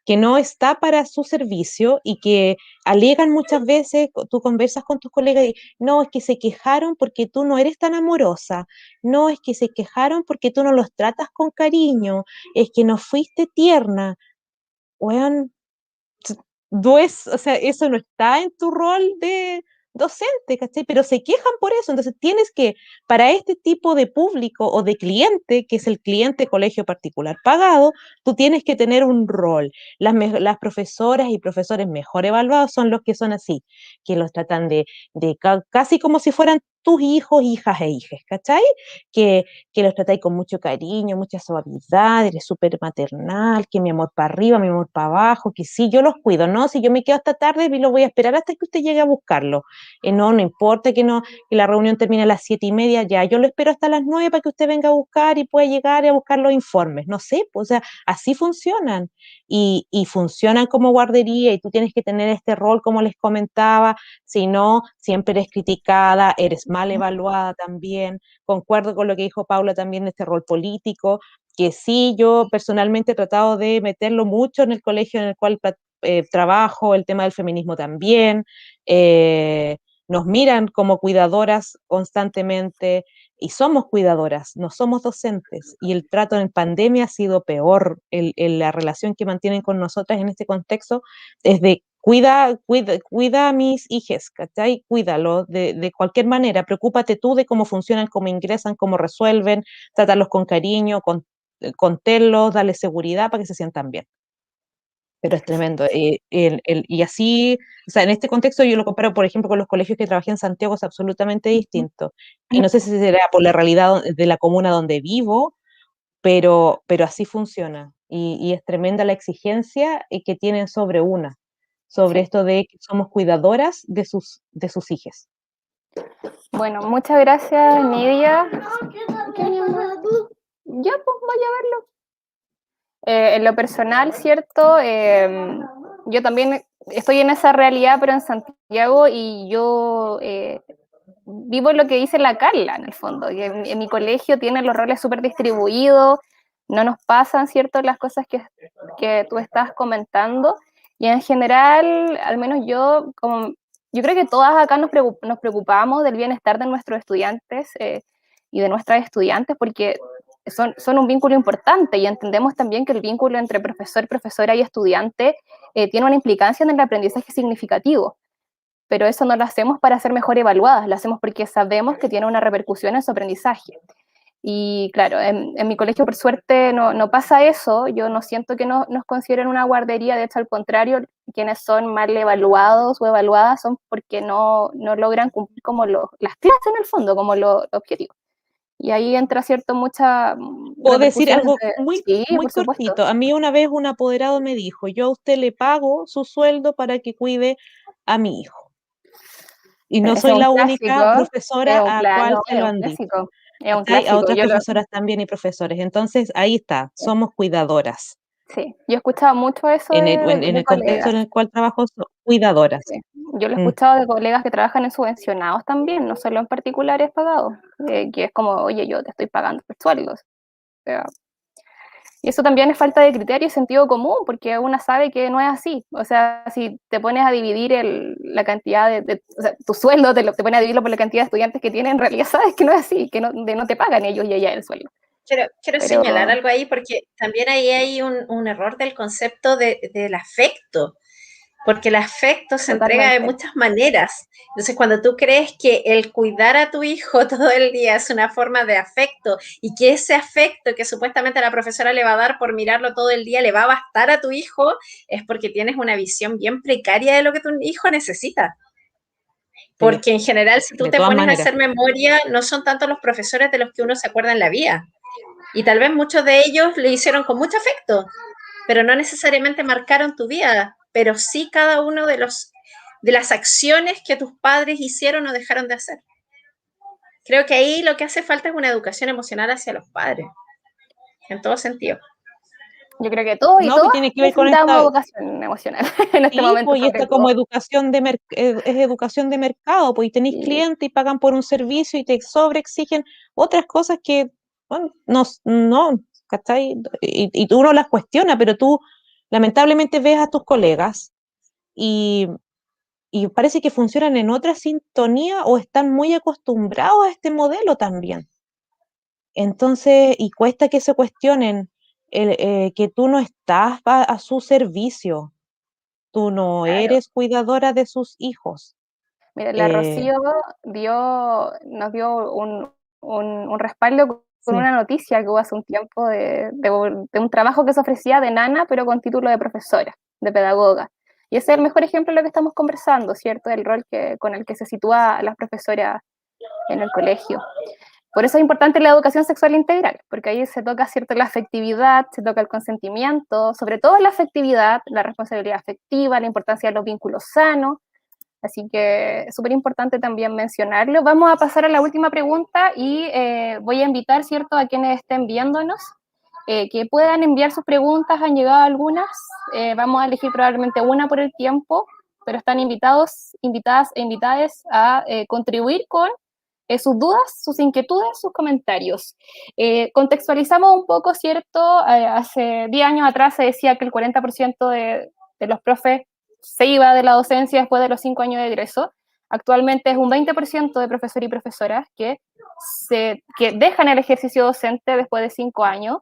que no está para su servicio y que alegan muchas veces, tú conversas con tus colegas y no, es que se quejaron porque tú no eres tan amorosa, no, es que se quejaron porque tú no los tratas con cariño, es que no fuiste tierna. Weón, o sea, eso no está en tu rol de docente, ¿cachai? Pero se quejan por eso, entonces tienes que, para este tipo de público o de cliente, que es el cliente colegio particular pagado, tú tienes que tener un rol. Las profesoras y profesores mejor evaluados son los que son así, que los tratan casi como si fueran tus hijos, hijas e hijes, ¿cachai? Que los tratáis con mucho cariño, mucha suavidad, eres súper maternal, que mi amor para arriba, mi amor para abajo, que sí, yo los cuido, ¿no? Si yo me quedo hasta tarde y lo voy a esperar hasta que usted llegue a buscarlo. No, no importa que la reunión termine a las 7:30, ya, yo lo espero hasta las 9 para que usted venga a buscar y pueda llegar a buscar los informes. No sé, pues, o sea, así funcionan. Y funcionan como guardería y tú tienes que tener este rol, como les comentaba, si no, siempre eres criticada, eres mal evaluada también. Concuerdo con lo que dijo Paula también de este rol político, que sí, yo personalmente he tratado de meterlo mucho en el colegio en el cual trabajo, el tema del feminismo también. Nos miran como cuidadoras constantemente y somos cuidadoras, no somos docentes. Y el trato en pandemia ha sido peor. La relación que mantienen con nosotras en este contexto es de cuida a mis hijos, ¿cachai? Cuídalo de cualquier manera, preocúpate tú de cómo funcionan, cómo ingresan, cómo resuelven, tratarlos con cariño, contenlos, darles seguridad para que se sientan bien. Pero es tremendo. Y así, o sea, en este contexto yo lo comparo, por ejemplo, con los colegios que trabajé en Santiago, es absolutamente distinto. Y no sé si será por la realidad de la comuna donde vivo, pero así funciona. Y es tremenda la exigencia que tienen sobre Sí. esto de que somos cuidadoras de sus hijos. Bueno, muchas gracias, Nidia. ¿Qué, mi amor? Ya, pues vaya a verlo. En lo personal, ¿cierto? Yo también estoy en esa realidad, pero en Santiago, y yo vivo lo que dice la Carla, en el fondo. Que en mi colegio tienen los roles súper distribuidos, no nos pasan, ¿cierto? Las cosas que tú estás comentando. Y en general, al menos yo creo que todas acá nos preocupamos del bienestar de nuestros estudiantes y de nuestras estudiantes, porque son un vínculo importante y entendemos también que el vínculo entre profesor, profesora y estudiante tiene una implicancia en el aprendizaje significativo, pero eso no lo hacemos para ser mejor evaluadas, lo hacemos porque sabemos que tiene una repercusión en su aprendizaje. Y claro, en mi colegio por suerte no pasa eso, yo no siento que nos consideren una guardería, de hecho al contrario, quienes son mal evaluados o evaluadas son porque no logran cumplir como las clases en el fondo, como los objetivos. Y ahí entra, ¿cierto? Mucha Puedo decir repercusión. algo muy, Sí, muy por supuesto. cortito. A mí una vez un apoderado me dijo, yo a usted le pago su sueldo para que cuide a mi hijo. Y no Ese soy es un la clásico, única profesora a cual se es lo un han dicho. clásico, es un ¿Cachai? A clásico. otras profesoras también y profesores. Entonces, ahí está, somos cuidadoras. Sí, yo he escuchado mucho eso En de el contexto en colegas. el cual trabajo, cuidadoras. Sí. Yo lo he Mm. escuchado de colegas que trabajan en subvencionados también, no solo en particulares pagados, que es como, oye, yo te estoy pagando por sueldos. O sea, y eso también es falta de criterio y sentido común, porque uno sabe que no es así. O sea, si te pones a dividir la cantidad o sea, tu sueldo, te pones a dividirlo por la cantidad de estudiantes que tienen, en realidad sabes que no es así, que no te pagan ellos y ella el sueldo. Quiero Pero señalar algo ahí porque también ahí hay un error del concepto del afecto, porque el afecto se entrega de totalmente. muchas maneras. Entonces, cuando tú crees que el cuidar a tu hijo todo el día es una forma de afecto y que ese afecto que supuestamente la profesora le va a dar por mirarlo todo el día le va a bastar a tu hijo, es porque tienes una visión bien precaria de lo que tu hijo necesita. Sí, Porque en general, si tú de te todas pones a maneras. hacer memoria, no son tanto los profesores de los que uno se acuerda en la vida. Y tal vez muchos de ellos le hicieron con mucho afecto, pero no necesariamente marcaron tu vida, pero sí cada uno de las acciones que tus padres hicieron o dejaron de hacer. Creo que ahí lo que hace falta es una educación emocional hacia los padres, en todo sentido. Yo creo que todos y No, pues todas tiene que ver con necesitamos esta, educación emocional en este sí, momento, pues y sobre esta como todo. es educación de mercado, pues y tenéis Y, clientes y pagan por un servicio y te sobreexigen otras cosas que, bueno, no, ¿cachai? Y tú no las cuestiona, pero tú lamentablemente ves a tus colegas y parece que funcionan en otra sintonía o están muy acostumbrados a este modelo también. Entonces, y cuesta que se cuestionen que tú no estás a su servicio, tú no Claro. eres cuidadora de sus hijos. Mira, la Rocío nos dio un respaldo con Sí, una noticia que hubo hace un tiempo de un trabajo que se ofrecía de nana, pero con título de profesora, de pedagoga. Y ese es el mejor ejemplo de lo que estamos conversando, ¿cierto? El rol con el que se sitúa las profesoras en el colegio. Por eso es importante la educación sexual integral, porque ahí se toca, ¿cierto?, la afectividad, se toca el consentimiento, sobre todo la afectividad, la responsabilidad afectiva, la importancia de los vínculos sanos. Así que es súper importante también mencionarlo. Vamos a pasar a la última pregunta y voy a invitar, ¿cierto?, a quienes estén viéndonos que puedan enviar sus preguntas. Han llegado algunas. Vamos a elegir probablemente una por el tiempo, pero están invitadas e invitadas a contribuir con sus dudas, sus inquietudes, sus comentarios. Contextualizamos un poco, ¿cierto? Hace 10 años atrás se decía que el 40% de los profes se iba de la docencia después de los 5 años de egreso. Actualmente es un 20% de profesores y profesoras que dejan el ejercicio docente después de 5 años.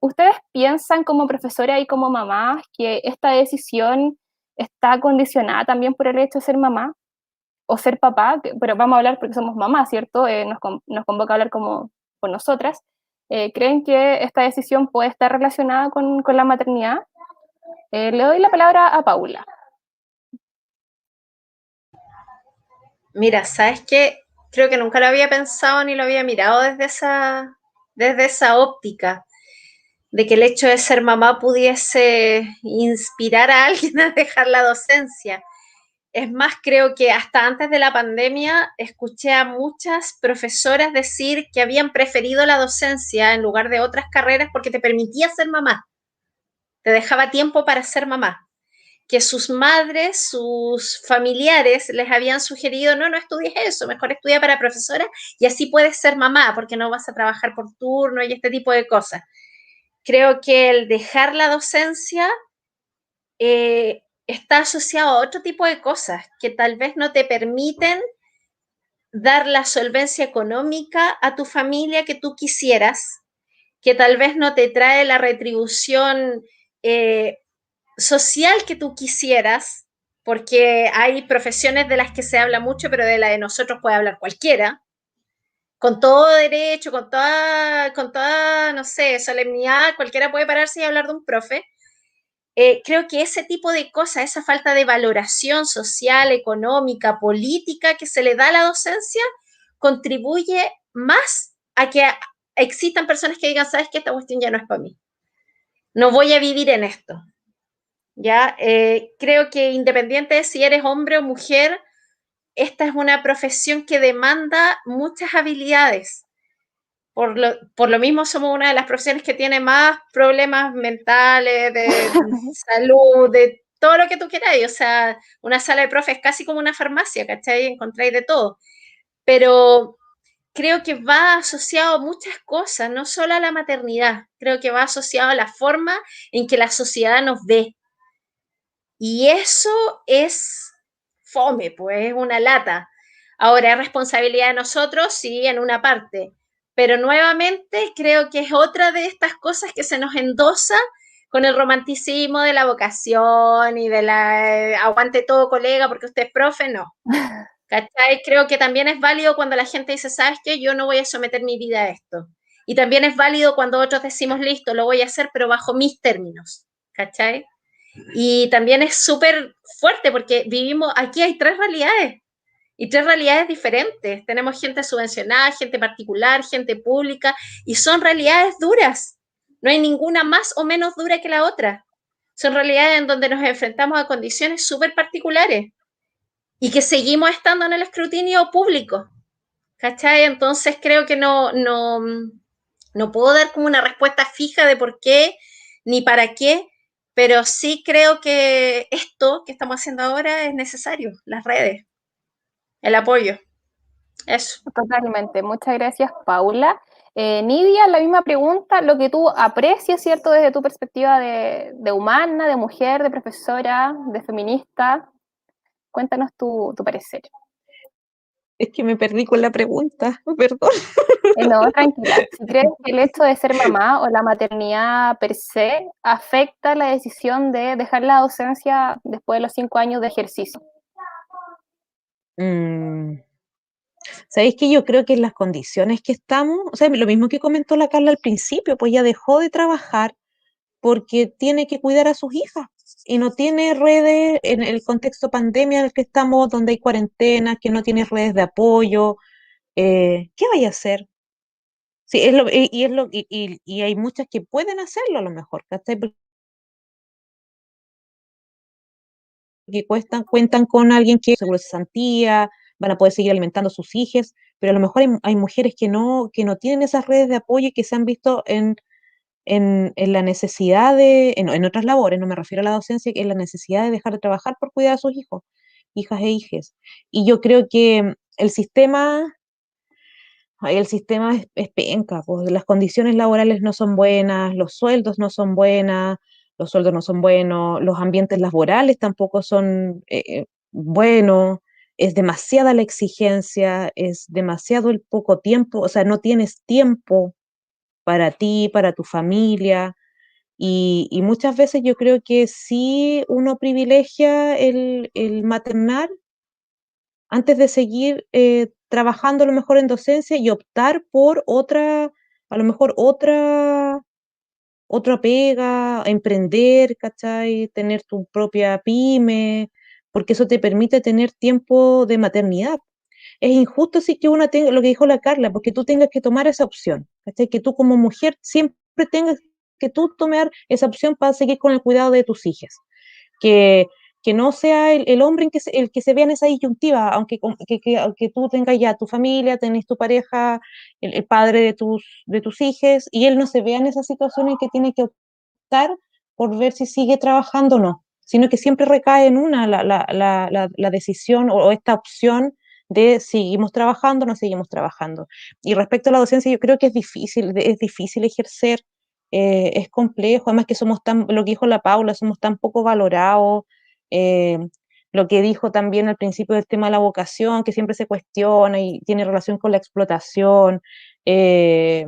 ¿Ustedes piensan como profesora y como mamá que esta decisión está condicionada también por el hecho de ser mamá o ser papá? Pero vamos a hablar porque somos mamás, ¿cierto? Nos convoca a hablar como con nosotras. ¿Creen que esta decisión puede estar relacionada con la maternidad? Le doy la palabra a Paula. Mira, ¿sabes qué? Creo que nunca lo había pensado ni lo había mirado desde esa óptica, de que el hecho de ser mamá pudiese inspirar a alguien a dejar la docencia. Es más, creo que hasta antes de la pandemia escuché a muchas profesoras decir que habían preferido la docencia en lugar de otras carreras porque te permitía ser mamá, te dejaba tiempo para ser mamá, que sus madres, sus familiares les habían sugerido, no estudies eso, mejor estudia para profesora y así puedes ser mamá porque no vas a trabajar por turno y este tipo de cosas. Creo que el dejar la docencia está asociado a otro tipo de cosas que tal vez no te permiten dar la solvencia económica a tu familia que tú quisieras, que tal vez no te trae la retribución social que tú quisieras, porque hay profesiones de las que se habla mucho, pero de la de nosotros puede hablar cualquiera, con todo derecho, con toda, no sé, solemnidad, cualquiera puede pararse y hablar de un profe. Creo que ese tipo de cosas, esa falta de valoración social, económica, política que se le da a la docencia, contribuye más a que existan personas que digan, sabes que esta cuestión ya no es para mí, no voy a vivir en esto. ¿Ya? Creo que independiente de si eres hombre o mujer, esta es una profesión que demanda muchas habilidades. Por lo mismo somos una de las profesiones que tiene más problemas mentales, de salud, de todo lo que tú quieras. O sea, una sala de profe es casi como una farmacia, ¿cachai? Encontráis de todo. Pero creo que va asociado a muchas cosas, no solo a la maternidad. Creo que va asociado a la forma en que la sociedad nos ve. Y eso es fome, pues es una lata. Ahora, es responsabilidad de nosotros, sí, en una parte, pero nuevamente creo que es otra de estas cosas que se nos endosa con el romanticismo de la vocación y de la aguante todo colega porque usted es profe, no. ¿Cachai? Creo que también es válido cuando la gente dice, ¿sabes qué? Yo no voy a someter mi vida a esto. Y también es válido cuando otros decimos, listo, lo voy a hacer, pero bajo mis términos. ¿Cachai? Y también es súper fuerte porque vivimos, aquí hay 3 realidades y 3 realidades diferentes. Tenemos gente subvencionada, gente particular, gente pública y son realidades duras. No hay ninguna más o menos dura que la otra. Son realidades en donde nos enfrentamos a condiciones súper particulares y que seguimos estando en el escrutinio público. ¿Cachai? Entonces creo que no puedo dar como una respuesta fija de por qué ni para qué, pero sí creo que esto que estamos haciendo ahora es necesario, las redes, el apoyo, eso. Totalmente. Muchas gracias, Paula. Nidia, la misma pregunta, lo que tú aprecias, ¿cierto? Desde tu perspectiva de humana, de mujer, de profesora, de feminista, cuéntanos tu parecer. Es que me perdí con la pregunta, perdón. No, tranquila. Si crees que el hecho de ser mamá o la maternidad per se afecta la decisión de dejar la docencia después de los 5 años de ejercicio. ¿Sabéis que yo creo que en las condiciones que estamos, o sea, lo mismo que comentó la Carla al principio, pues ya dejó de trabajar porque tiene que cuidar a sus hijas y no tiene redes en el contexto pandemia en el que estamos, donde hay cuarentena, que no tiene redes de apoyo. ¿Qué vaya a hacer? Sí, y hay muchas que pueden hacerlo a lo mejor, ¿cachai? Porque cuentan con alguien que seguro cesantía, van a poder seguir alimentando a sus hijos, pero a lo mejor hay mujeres que no tienen esas redes de apoyo y que se han visto en la necesidad en otras labores, no me refiero a la docencia, en la necesidad de dejar de trabajar por cuidar a sus hijos, hijas e hijes. Y yo creo que el sistema es penca, pues las condiciones laborales no son buenas, los sueldos no son buenos, los ambientes laborales tampoco son buenos, es demasiada la exigencia, es demasiado el poco tiempo, o sea, no tienes tiempo para ti, para tu familia, y muchas veces yo creo que sí uno privilegia el maternar antes de seguir trabajando a lo mejor en docencia y optar por a lo mejor otra pega, emprender, ¿cachai? Tener tu propia pyme, porque eso te permite tener tiempo de maternidad. Es injusto si que uno tenga, lo que dijo la Carla, porque tú tengas que tomar esa opción, ¿cachai? Que tú como mujer siempre tengas que tú tomar esa opción para seguir con el cuidado de tus hijas. Que, que no sea el hombre el que se vea en esa disyuntiva, aunque tú tengas ya tu familia, tenés tu pareja, el padre de tus hijos, y él no se vea en esa situación en que tiene que optar por ver si sigue trabajando o no, sino que siempre recae en una la decisión o esta opción de seguimos trabajando o no seguimos trabajando. Y respecto a la docencia, yo creo que es difícil ejercer, es complejo, además que lo que dijo la Paula, somos tan poco valorados, eh, lo que dijo también al principio del tema de la vocación, que siempre se cuestiona y tiene relación con la explotación, eh,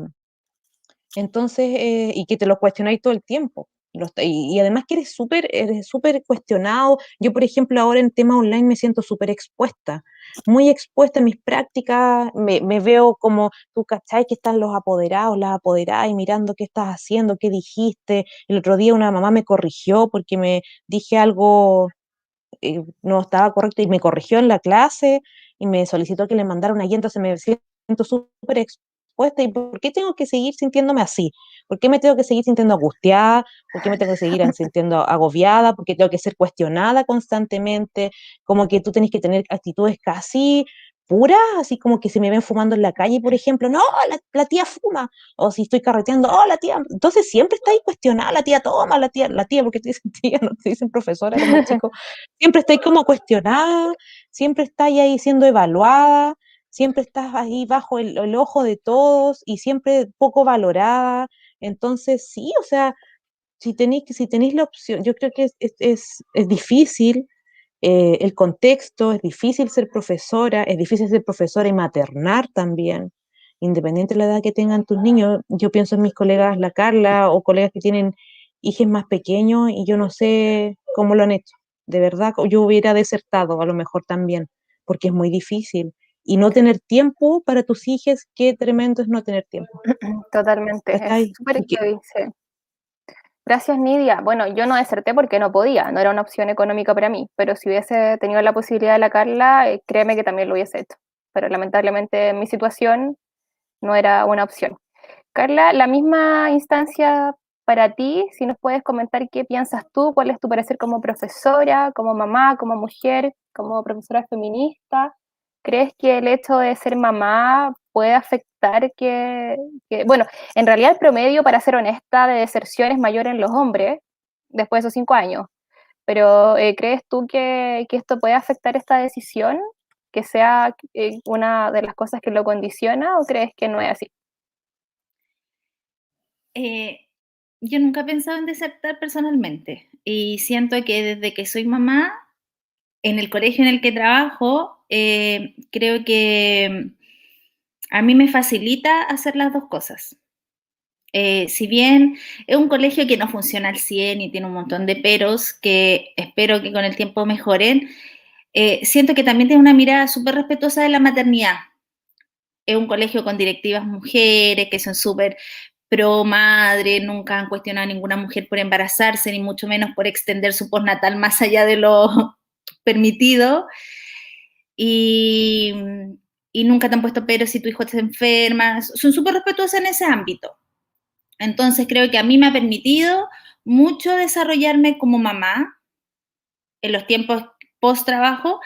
entonces, y que te lo cuestionáis todo el tiempo. Y además que eres súper cuestionado. Yo, por ejemplo, ahora en tema online me siento súper expuesta, muy expuesta en mis prácticas. Me veo como tú, ¿cachai? Que están los apoderados, las apoderadas, y mirando qué estás haciendo, qué dijiste. El otro día una mamá me corrigió porque me dije algo no estaba correcto y me corrigió en la clase y me solicitó que le mandara una guía, entonces me siento súper expuesta. ¿Y por qué tengo que seguir sintiéndome así? ¿Por qué me tengo que seguir sintiendo angustiada? ¿Por qué me tengo que seguir sintiendo agobiada? ¿Por qué tengo que ser cuestionada constantemente? Como que tú tenés que tener actitudes casi puras, así como que si me ven fumando en la calle, por ejemplo, no, la tía fuma, o si estoy carreteando, oh, la tía, entonces siempre está ahí cuestionada, la tía toma, la tía, porque te dicen tía, no te dicen profesora como chico, siempre estáis como cuestionada, siempre estáis ahí siendo evaluada, siempre estás ahí bajo el ojo de todos y siempre poco valorada. Entonces, sí, o sea, si tenéis la opción, yo creo que es difícil el contexto, es difícil ser profesora y maternar también, independiente de la edad que tengan tus niños. Yo pienso en mis colegas, la Carla, o colegas que tienen hijos más pequeños y yo no sé cómo lo han hecho. De verdad, yo hubiera desertado a lo mejor también, porque es muy difícil. Y no tener tiempo para tus hijos, qué tremendo es no tener tiempo. Totalmente, es ¿Cachai? súper heavy, sí. Gracias, Nidia. Bueno, yo no deserté porque no podía, no era una opción económica para mí, pero si hubiese tenido la posibilidad de la Carla, créeme que también lo hubiese hecho. Pero lamentablemente en mi situación no era una opción. Carla, la misma instancia para ti, si nos puedes comentar qué piensas tú, cuál es tu parecer como profesora, como mamá, como mujer, como profesora feminista. ¿Crees que el hecho de ser mamá puede afectar bueno, en realidad el promedio, para ser honesta, de deserción es mayor en los hombres después de esos 5 años, pero ¿crees tú que esto puede afectar esta decisión, que sea una de las cosas que lo condiciona, o crees que no es así? Yo nunca he pensado en desertar personalmente y siento que desde que soy mamá, en el colegio en el que trabajo, creo que a mí me facilita hacer las dos cosas. Si bien es un colegio que no funciona al 100 y tiene un montón de peros que espero que con el tiempo mejoren, siento que también tiene una mirada súper respetuosa de la maternidad. Es un colegio con directivas mujeres que son súper pro madre, nunca han cuestionado a ninguna mujer por embarazarse, ni mucho menos por extender su postnatal más allá de lo permitido. Y, y nunca te han puesto pero si tu hijo se enferma. Son súper respetuosas en ese ámbito. Entonces creo que a mí me ha permitido mucho desarrollarme como mamá en los tiempos post trabajo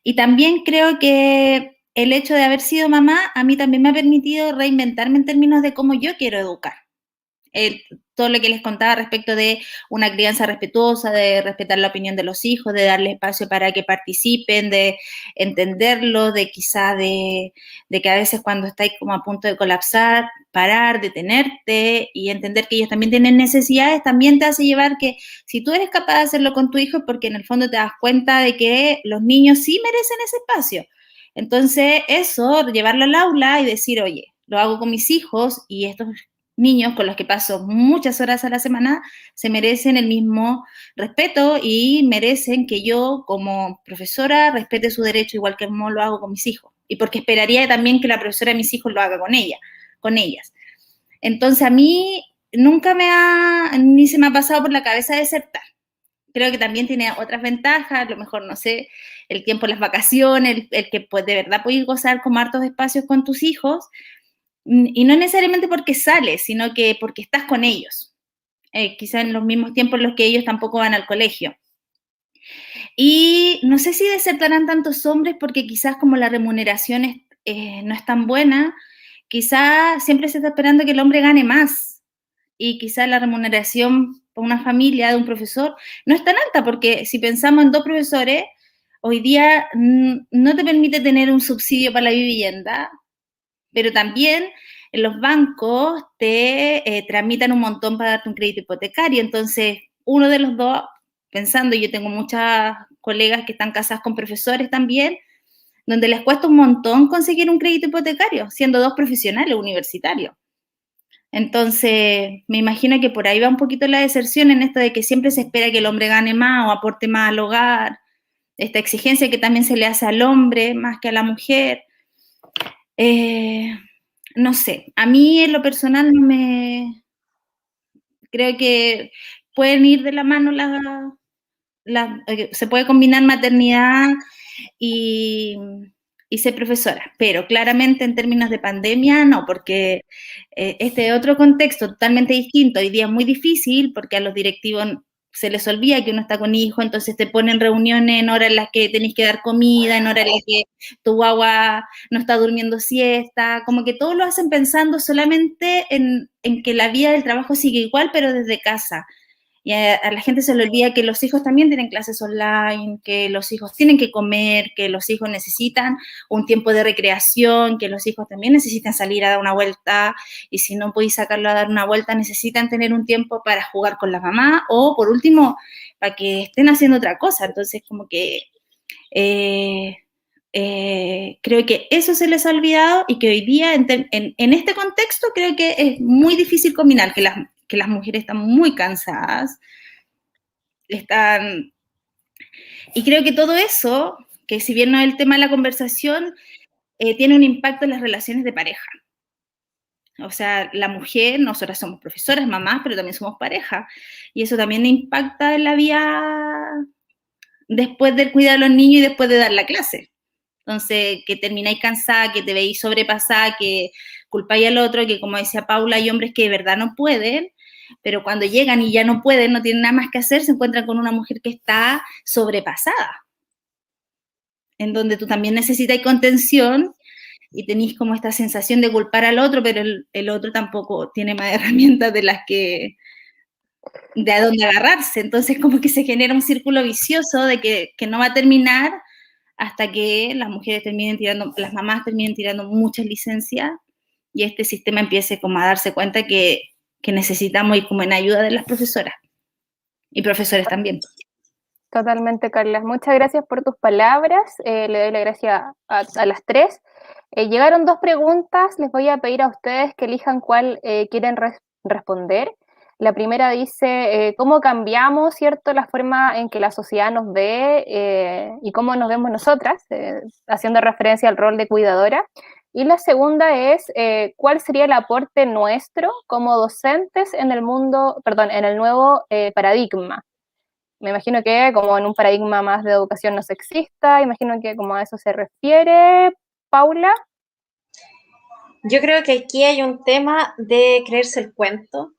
y también creo que el hecho de haber sido mamá a mí también me ha permitido reinventarme en términos de cómo yo quiero educar. Todo lo que les contaba respecto de una crianza respetuosa, de respetar la opinión de los hijos, de darle espacio para que participen, de entenderlo, de quizá de que a veces cuando estáis como a punto de colapsar, parar, detenerte y entender que ellos también tienen necesidades, también te hace llevar que si tú eres capaz de hacerlo con tu hijo es porque en el fondo te das cuenta de que los niños sí merecen ese espacio. Entonces, eso, llevarlo al aula y decir, oye, lo hago con mis hijos y estos niños con los que paso muchas horas a la semana se merecen el mismo respeto y merecen que yo como profesora respete su derecho igual que como lo hago con mis hijos. Y porque esperaría también que la profesora de mis hijos lo haga con ellas. Entonces a mí nunca ni se me ha pasado por la cabeza desertar. Creo que también tiene otras ventajas, a lo mejor, no sé, el tiempo, las vacaciones, el que pues, de verdad puedes gozar como hartos espacios con tus hijos, y no necesariamente porque sales, sino que porque estás con ellos, quizá en los mismos tiempos en los que ellos tampoco van al colegio. Y no sé si desertarán tantos hombres porque quizás como la remuneración no es tan buena, quizás siempre se está esperando que el hombre gane más y quizás la remuneración para una familia de un profesor no es tan alta porque si pensamos en 2 profesores, hoy día no te permite tener un subsidio para la vivienda, pero también en los bancos te tramitan un montón para darte un crédito hipotecario. Entonces, uno de los dos, pensando, yo tengo muchas colegas que están casadas con profesores también, donde les cuesta un montón conseguir un crédito hipotecario, siendo 2 profesionales universitarios. Entonces, me imagino que por ahí va un poquito la deserción en esto de que siempre se espera que el hombre gane más o aporte más al hogar, esta exigencia que también se le hace al hombre más que a la mujer. No sé, a mí en lo personal no me... Creo que pueden ir de la mano se puede combinar maternidad y, y ser profesora, pero claramente en términos de pandemia no, porque este es otro contexto totalmente distinto. Hoy día es muy difícil porque a los directivos se les olvida que uno está con hijo, entonces te ponen reuniones en horas en las que tenés que dar comida, en horas en las que tu guagua no está durmiendo siesta, como que todos lo hacen pensando solamente en que la vida del trabajo sigue igual, pero desde casa. Y a la gente se le olvida que los hijos también tienen clases online, que los hijos tienen que comer, que los hijos necesitan un tiempo de recreación, que los hijos también necesitan salir a dar una vuelta, y si no podéis sacarlo a dar una vuelta, necesitan tener un tiempo para jugar con la mamá, o por último, para que estén haciendo otra cosa. Entonces, como que creo que eso se les ha olvidado y que hoy día, en este contexto, creo que es muy difícil combinar que las mujeres están muy cansadas, y creo que todo eso, que si bien no es el tema de la conversación, tiene un impacto en las relaciones de pareja. O sea, la mujer, nosotras somos profesoras, mamás, pero también somos pareja, y eso también impacta en la vida después de cuidar a los niños y después de dar la clase. Entonces, que termináis cansada, que te veis sobrepasada, que culpáis al otro, que como decía Paula, hay hombres que de verdad no pueden, pero cuando llegan y ya no pueden, no tienen nada más que hacer, se encuentran con una mujer que está sobrepasada, en donde tú también necesitas contención y tenéis como esta sensación de culpar al otro, pero el otro tampoco tiene más herramientas de a dónde agarrarse. Entonces, como que se genera un círculo vicioso de que no va a terminar hasta que las mamás terminen tirando muchas licencias y este sistema empiece como a darse cuenta que que necesitamos y como en ayuda de las profesoras y profesores también. Totalmente, Carla. Muchas gracias por tus palabras. Le doy la gracia a las tres. Llegaron dos preguntas. Les voy a pedir a ustedes que elijan cuál quieren responder. La primera dice, ¿cómo cambiamos, cierto, la forma en que la sociedad nos ve y cómo nos vemos nosotras? Haciendo referencia al rol de cuidadora. Y la segunda es, ¿cuál sería el aporte nuestro como docentes en el mundo, perdón, en el nuevo paradigma? Me imagino que como en un paradigma más de educación no sexista, imagino que como a eso se refiere, Paula. Yo creo que aquí hay un tema de creerse el cuento,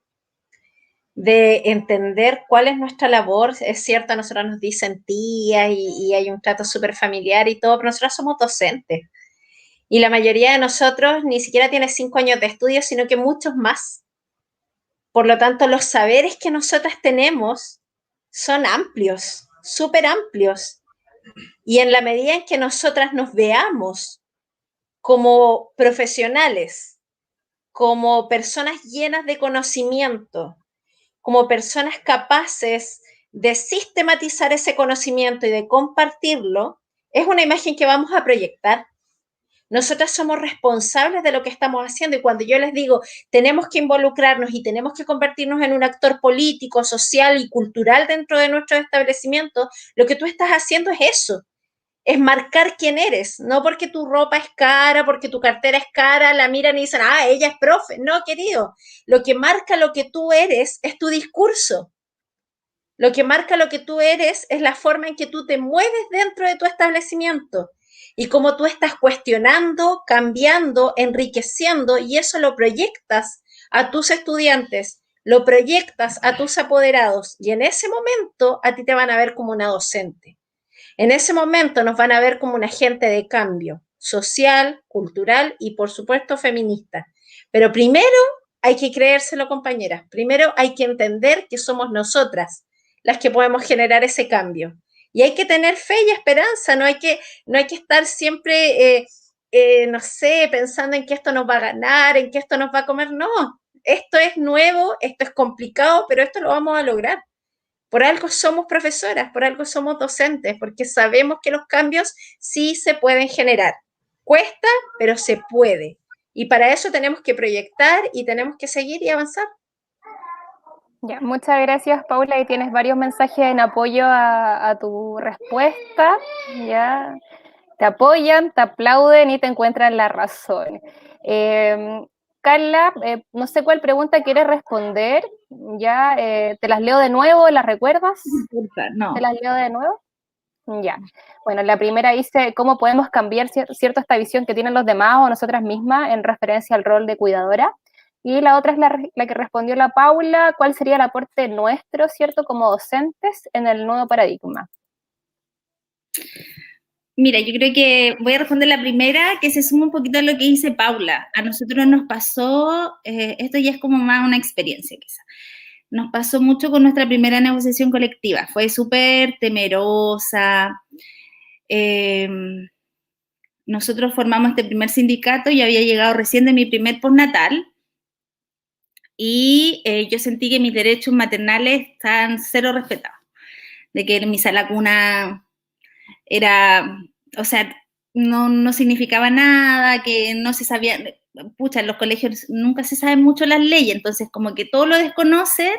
de entender cuál es nuestra labor. Es cierto, a nosotros nos dicen tías y hay un trato súper familiar y todo, pero nosotros somos docentes. Y la mayoría de nosotros ni siquiera tiene 5 años de estudio, sino que muchos más. Por lo tanto, los saberes que nosotras tenemos son amplios, súper amplios. Y en la medida en que nosotras nos veamos como profesionales, como personas llenas de conocimiento, como personas capaces de sistematizar ese conocimiento y de compartirlo, es una imagen que vamos a proyectar. Nosotras somos responsables de lo que estamos haciendo y cuando yo les digo tenemos que involucrarnos y tenemos que convertirnos en un actor político, social y cultural dentro de nuestro establecimiento, lo que tú estás haciendo es eso, es marcar quién eres, no porque tu ropa es cara, porque tu cartera es cara, la miran y dicen, ah, ella es profe. No, querido, lo que marca lo que tú eres es tu discurso. Lo que marca lo que tú eres es la forma en que tú te mueves dentro de tu establecimiento y cómo tú estás cuestionando, cambiando, enriqueciendo y eso lo proyectas a tus estudiantes, lo proyectas a tus apoderados y en ese momento a ti te van a ver como una docente. En ese momento nos van a ver como un agente de cambio social, cultural y por supuesto feminista. Pero primero hay que creérselo, compañeras. Primero hay que entender que somos nosotras las que podemos generar ese cambio. Y hay que tener fe y esperanza, no hay que estar siempre, no sé, pensando en que esto nos va a ganar, en que esto nos va a comer. No, esto es nuevo, esto es complicado, pero esto lo vamos a lograr. Por algo somos profesoras, por algo somos docentes, porque sabemos que los cambios sí se pueden generar. Cuesta, pero se puede. Y para eso tenemos que proyectar y tenemos que seguir y avanzar. Ya, muchas gracias, Paula. Ahí tienes varios mensajes en apoyo a tu respuesta. Ya, te apoyan, te aplauden y te encuentran la razón. Carla, no sé cuál pregunta quieres responder. Ya, te las leo de nuevo, ¿las recuerdas? No. ¿Te las leo de nuevo? Ya. Bueno, la primera dice, ¿cómo podemos cambiar cierto esta visión que tienen los demás o nosotras mismas en referencia al rol de cuidadora? Y la otra es la que respondió la Paula, ¿cuál sería el aporte nuestro, cierto, como docentes en el nuevo paradigma? Mira, yo creo que voy a responder la primera, que se suma un poquito a lo que dice Paula. A nosotros nos pasó, esto ya es como más una experiencia quizá, nos pasó mucho con nuestra primera negociación colectiva, fue súper temerosa. Nosotros formamos este primer sindicato y había llegado recién de mi primer postnatal y yo sentí que mis derechos maternales estaban cero respetados, de que mi sala cuna era, o sea, no significaba nada, que no se sabía, pucha, en los colegios nunca se saben mucho las leyes, entonces como que todo lo desconocen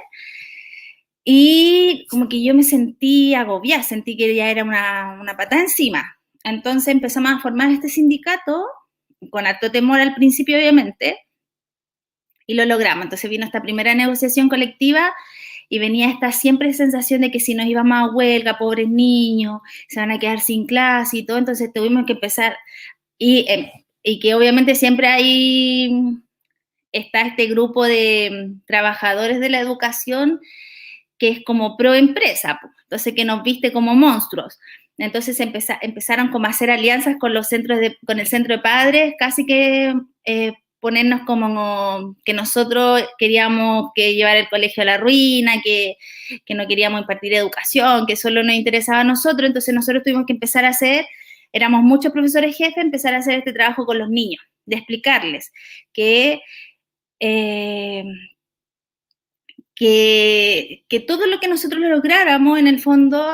y como que yo me sentí agobiada, sentí que ya era una patada encima. Entonces empezamos a formar este sindicato, con harto temor al principio obviamente, y lo logramos. Entonces vino esta primera negociación colectiva y venía esta siempre sensación de que si nos íbamos a huelga, pobres niños, se van a quedar sin clase y todo, entonces tuvimos que empezar, y que obviamente siempre está este grupo de trabajadores de la educación que es como pro empresa, entonces que nos viste como monstruos. Entonces empezaron como a hacer alianzas con con el centro de padres, casi que ponernos como que nosotros queríamos que llevar el colegio a la ruina, que no queríamos impartir educación, que solo nos interesaba a nosotros, entonces nosotros tuvimos que empezar a hacer, éramos muchos profesores jefes, empezar a hacer este trabajo con los niños, de explicarles que que todo lo que nosotros lográramos en el fondo,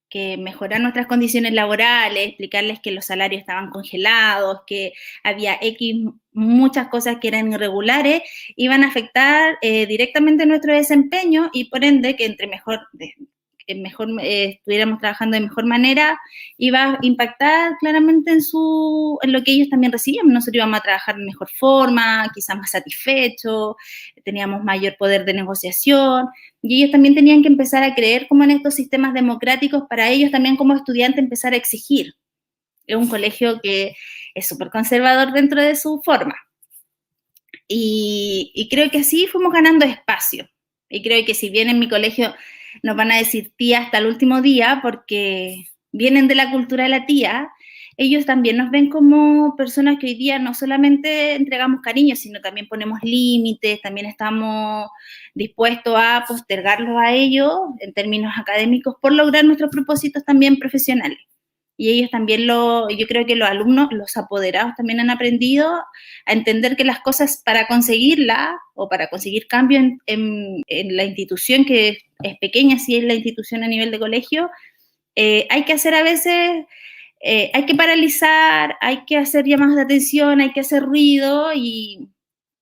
que mejorar nuestras condiciones laborales, explicarles que los salarios estaban congelados, que había X, muchas cosas que eran irregulares, iban a afectar directamente nuestro desempeño y por ende que entre mejor estuviéramos trabajando de mejor manera, iba a impactar claramente en lo que ellos también recibían. Nosotros íbamos a trabajar de mejor forma, quizás más satisfechos, teníamos mayor poder de negociación, y ellos también tenían que empezar a creer como en estos sistemas democráticos para ellos también como estudiantes empezar a exigir. Es un colegio que es súper conservador dentro de su forma. Y creo que así fuimos ganando espacio. Y creo que si bien en mi colegio nos van a decir tía hasta el último día, porque vienen de la cultura de la tía, ellos también nos ven como personas que hoy día no solamente entregamos cariño, sino también ponemos límites, también estamos dispuestos a postergarlos a ellos en términos académicos por lograr nuestros propósitos también profesionales. Y ellos también yo creo que los alumnos, los apoderados también han aprendido a entender que las cosas para conseguirla o para conseguir cambio en la institución, que es pequeña, si es la institución a nivel de colegio, hay que hacer a veces, hay que paralizar, hay que hacer llamadas de atención, hay que hacer ruido y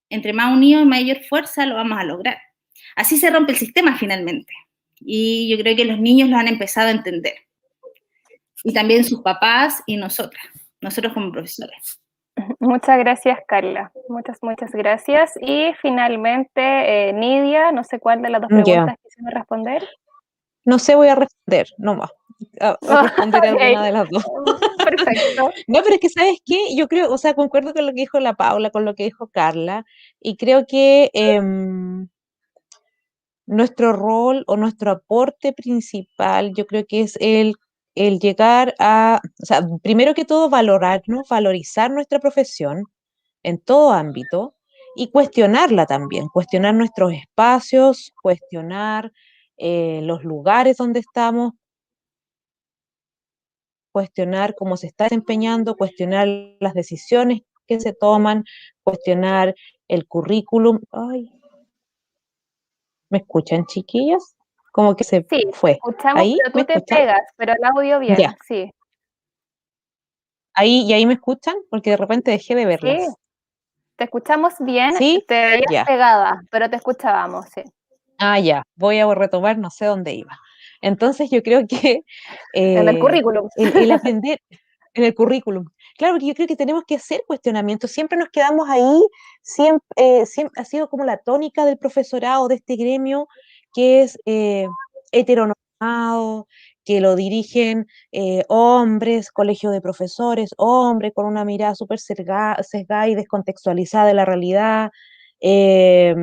entre más unidos y mayor fuerza lo vamos a lograr. Así se rompe el sistema finalmente. Y yo creo que los niños lo han empezado a entender. Y también sus papás y nosotros como profesores. Muchas gracias, Carla. Muchas gracias. Y finalmente, Nidia, no sé cuál de las dos preguntas quisieron responder. No sé, voy a responder, nomás. A responder alguna de las dos. Perfecto. No, pero es que, ¿sabes qué? Yo creo, o sea, concuerdo con lo que dijo la Paula, con lo que dijo Carla, y creo que nuestro rol o nuestro aporte principal, yo creo que es el llegar a, o sea, primero que todo, valorarnos, valorizar nuestra profesión en todo ámbito y cuestionarla también, cuestionar nuestros espacios, cuestionar los lugares donde estamos, cuestionar cómo se está desempeñando, cuestionar las decisiones que se toman, cuestionar el currículum. Ay, ¿me escuchan, chiquillas? Como que se Sí, te fue. escuchamos, ¿Ahí pero me tú te escuchan? pegas, pero el audio bien, Ya. sí. Ahí me escuchan porque de repente dejé de Sí, verlas. te escuchamos bien, ¿Sí? te veías Ya. pegada, pero te escuchábamos, sí. Ah, ya. Voy a retomar, no sé dónde iba. Entonces yo creo que En el currículum. el aprender en el currículum. Claro, porque yo creo que tenemos que hacer cuestionamientos. Siempre nos quedamos ahí, siempre ha sido como la tónica del profesorado de este gremio, que es heteronormado, que lo dirigen hombres, colegio de profesores, hombres con una mirada súper sesgada y descontextualizada de la realidad. eh,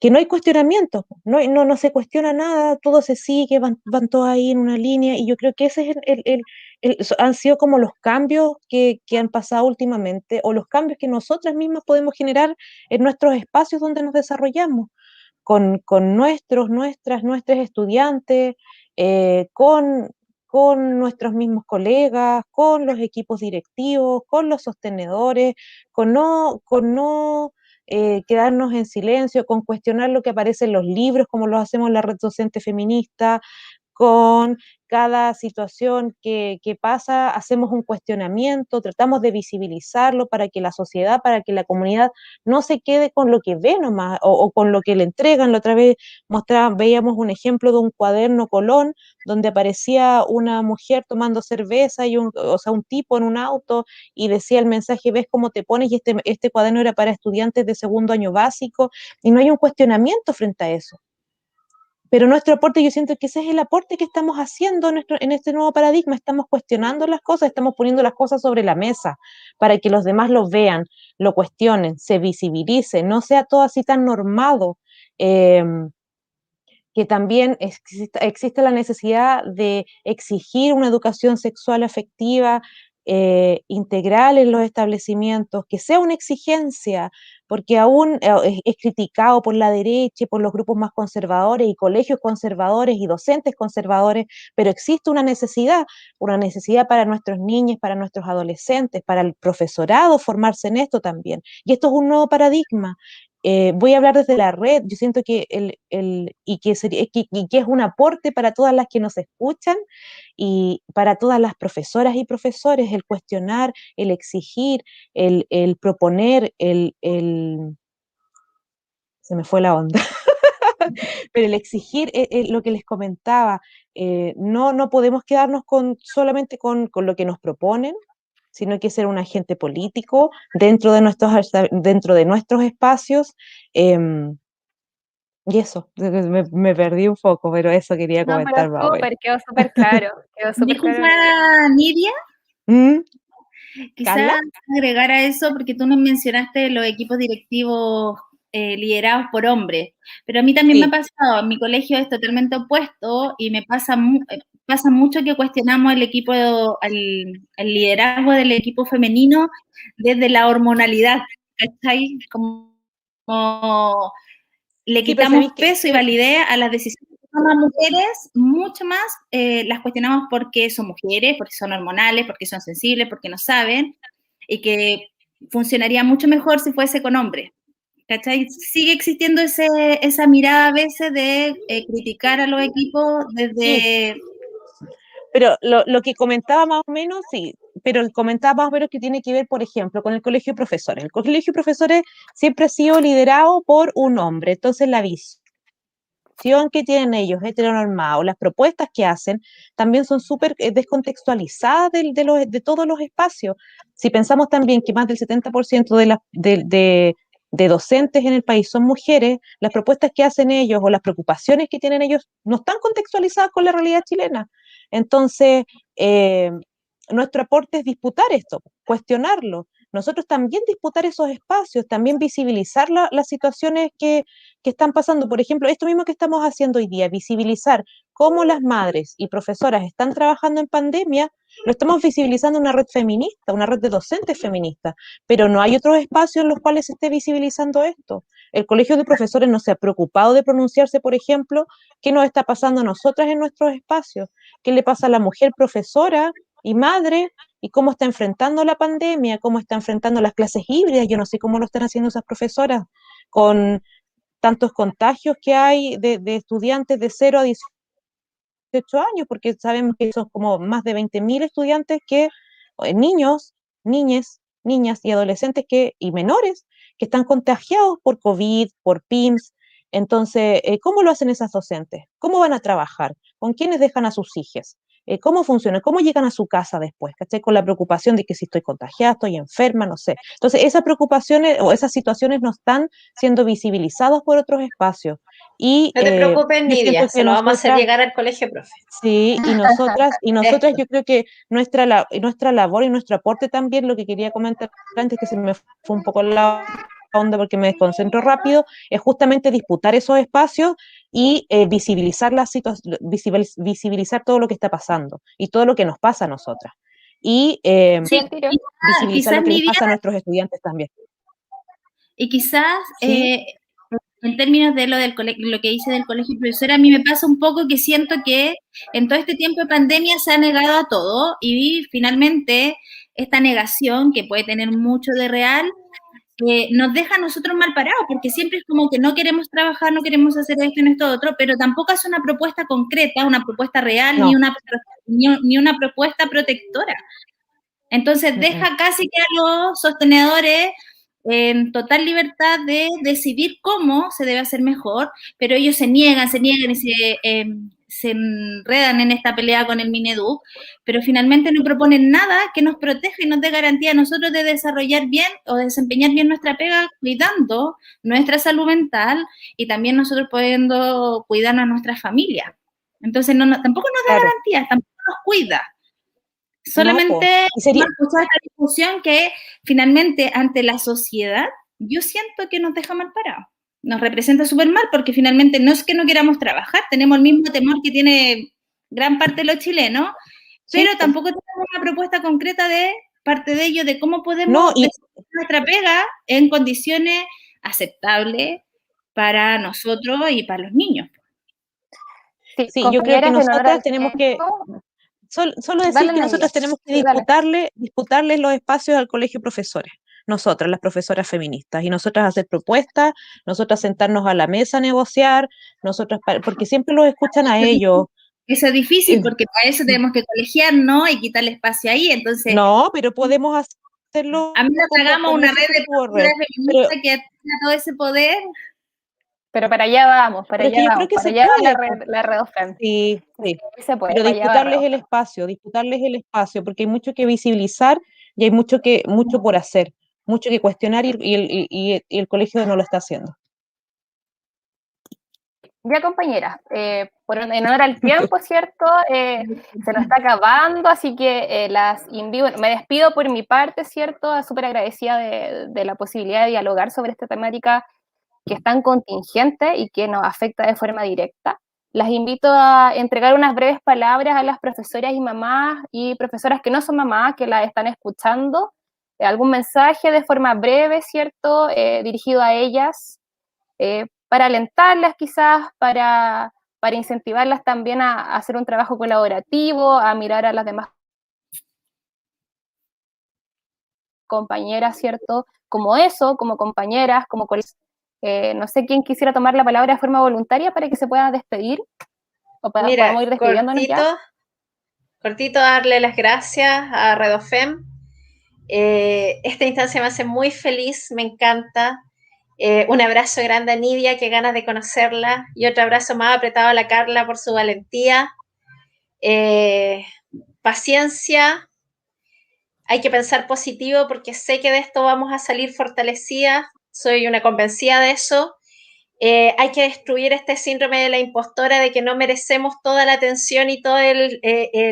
que no hay cuestionamiento, no se cuestiona nada, todo se sigue, van todos ahí en una línea, y yo creo que ese es han sido como los cambios que han pasado últimamente, o los cambios que nosotras mismas podemos generar en nuestros espacios donde nos desarrollamos, con nuestros estudiantes, con nuestros mismos colegas, con los equipos directivos, con los sostenedores, con no quedarnos en silencio, con cuestionar lo que aparece en los libros, como lo hacemos en la red docente feminista, con cada situación que pasa, hacemos un cuestionamiento, tratamos de visibilizarlo para que la sociedad, para que la comunidad no se quede con lo que ve nomás o con lo que le entregan. La otra vez veíamos un ejemplo de un cuaderno Colón donde aparecía una mujer tomando cerveza y o sea, un tipo en un auto y decía el mensaje, ves cómo te pones, y este cuaderno era para estudiantes de segundo año básico, y no hay un cuestionamiento frente a eso. Pero nuestro aporte, yo siento que ese es el aporte que estamos haciendo en este nuevo paradigma. Estamos cuestionando las cosas, estamos poniendo las cosas sobre la mesa para que los demás lo vean, lo cuestionen, se visibilice, no sea todo así tan normado. Que también existe la necesidad de exigir una educación sexual afectiva integral en los establecimientos, que sea una exigencia, porque aún es criticado por la derecha y por los grupos más conservadores y colegios conservadores y docentes conservadores, pero existe una necesidad para nuestros niños, para nuestros adolescentes, para el profesorado formarse en esto también. Y esto es un nuevo paradigma voy a hablar desde la red. Yo siento que que es un aporte para todas las que nos escuchan y para todas las profesoras y profesores, el cuestionar, el exigir, el proponer, se me fue la onda, pero el exigir lo que les comentaba, no podemos quedarnos solamente con lo que nos proponen, sino que ser un agente político dentro de nuestros espacios. em, y eso, me perdí un poco, pero eso quería No, pero comentar más o menos. quedó súper claro, quedó súper claro. Disculpa, Nidia, ¿Mm? quizás ¿Carla? agregar a eso, porque tú nos mencionaste los equipos directivos liderados por hombres, pero a mí también me ha Sí, pasado, en mi colegio es totalmente opuesto y me pasa mucho que cuestionamos el liderazgo del equipo femenino desde la hormonalidad, ¿cachai? Como le sí, pero quitamos sabéis peso y validez a las decisiones que toman las mujeres, mucho más las cuestionamos porque son mujeres, porque son hormonales, porque son sensibles, porque no saben, y que funcionaría mucho mejor si fuese con hombres. ¿Cachai? Sigue existiendo esa mirada a veces de criticar a los equipos sí, desde... pero lo que comentaba más o menos, sí, pero comentaba más o menos que tiene que ver, por ejemplo, con el colegio de profesores. El colegio de profesores siempre ha sido liderado por un hombre, entonces la visión que tienen ellos, heteronormados, las propuestas que hacen, también son súper descontextualizadas de todos los espacios. Si pensamos también que más del 70% de docentes en el país son mujeres, las propuestas que hacen ellos o las preocupaciones que tienen ellos no están contextualizadas con la realidad chilena. Entonces, eh, nuestro aporte es disputar esto, cuestionarlo. Nosotros también disputar esos espacios, también visibilizar las situaciones que están pasando. Por ejemplo, esto mismo que estamos haciendo hoy día, visibilizar cómo las madres y profesoras están trabajando en pandemia, lo estamos visibilizando en una red feminista, una red de docentes feministas, pero no hay otros espacios en los cuales se esté visibilizando esto. El colegio de profesores no se ha preocupado de pronunciarse, por ejemplo, qué nos está pasando a nosotras en nuestros espacios, qué le pasa a la mujer profesora y madre y cómo está enfrentando la pandemia, cómo está enfrentando las clases híbridas. Yo no sé cómo lo están haciendo esas profesoras con tantos contagios que hay de estudiantes de 0 a 18 años, porque sabemos que son como más de 20.000 estudiantes niños, niñas y adolescentes y menores que están contagiados por COVID, por PIMS. Entonces, ¿cómo lo hacen esas docentes? ¿Cómo van a trabajar? ¿Con quiénes dejan a sus hijos? ¿Cómo funciona? ¿Cómo llegan a su casa después? ¿Cachai? Con la preocupación de que si estoy contagiada, estoy enferma, no sé. Entonces, esas preocupaciones o esas situaciones no están siendo visibilizadas por otros espacios. Y No te preocupes, yo Nidia, siento se que lo vamos a hacer nosotras, llegar al colegio, profe. sí, y nosotras Esto. yo creo que nuestra labor y nuestro aporte también, lo que quería comentar antes, que se me fue un poco la onda porque me desconcentro rápido, es justamente disputar esos espacios y visibilizar visibilizar todo lo que está pasando y todo lo que nos pasa a nosotras. Y Sí, Bien, Tiro. visibilizar lo quizás que les Nidia, pasa a nuestros estudiantes también. y quizás ¿Sí? en términos de lo que hice del colegio de profesora, a mí me pasa un poco que siento que en todo este tiempo de pandemia se ha negado a todo y finalmente esta negación, que puede tener mucho de real, nos deja a nosotros mal parados, porque siempre es como que no queremos trabajar, no queremos hacer esto y esto otro, pero tampoco es una propuesta concreta, una propuesta real, No. ni una propuesta protectora. Entonces Mm, mm. deja casi que a los sostenedores en total libertad de decidir cómo se debe hacer mejor, pero ellos se niegan y se enredan en esta pelea con el Mineduc, pero finalmente no proponen nada que nos proteja y nos dé garantía a nosotros de desarrollar bien o desempeñar bien nuestra pega cuidando nuestra salud mental y también nosotros pudiendo cuidar a nuestra familia. Entonces tampoco nos da Claro, garantías, tampoco nos cuida. no, Solamente po. Y sería, hemos escuchado esta discusión que finalmente ante la sociedad yo siento que nos deja mal parados. Nos representa súper mal porque finalmente no es que no queramos trabajar, tenemos el mismo temor que tiene gran parte de los chilenos, sí, pero po. tampoco tenemos una propuesta concreta de parte de ellos de cómo No, podemos desarrollar nuestra pega en condiciones aceptables para nosotros y para los niños. Sí, sí, yo creo que compañeras, en honor nosotras al tenemos que, tiempo, solo decir dale, que Nadia. nosotros tenemos que Sí, dale. disputarles los espacios al colegio de profesores. nosotras, las profesoras feministas, y nosotras hacer propuestas, nosotras sentarnos a la mesa a negociar, porque siempre los escuchan a ellos. Eso es difícil porque para eso tenemos que colegiarnos y quitarle espacio ahí, entonces... No, pero podemos hacerlo a mí nos hagamos una red de profesoras feministas que tenga todo ese poder. Pero para allá vamos, para allá yo vamos, creo que para se allá puede. va la red OFEM. Sí, sí. Se puede, Pero para allá va disputarles el espacio, porque hay mucho que visibilizar y hay mucho por hacer, mucho que cuestionar y el colegio no lo está haciendo. Ya, compañeras, en honor al tiempo, ¿cierto? Se nos está acabando, así que las invito, me despido por mi parte, ¿cierto? Súper agradecida de la posibilidad de dialogar sobre esta temática que es tan contingente y que nos afecta de forma directa. Las invito a entregar unas breves palabras a las profesoras y mamás y profesoras que no son mamás, que las están escuchando, algún mensaje de forma breve, ¿cierto? Dirigido a ellas, para alentarlas quizás, para incentivarlas también a hacer un trabajo colaborativo, a mirar a las demás compañeras, ¿cierto? Como eso, como compañeras, como colegas. No sé quién quisiera tomar la palabra de forma voluntaria para que se pueda despedir, o podamos ir despidiéndonos ya. Cortito, darle las gracias a Redofem. Esta instancia me hace muy feliz, me encanta. Un abrazo grande a Nidia, que ganas de conocerla, y otro abrazo más apretado a la Carla por su valentía. Paciencia, hay que pensar positivo porque sé que de esto vamos a salir fortalecidas, soy una convencida de eso. Hay que destruir este síndrome de la impostora, de que no merecemos toda la atención y todo el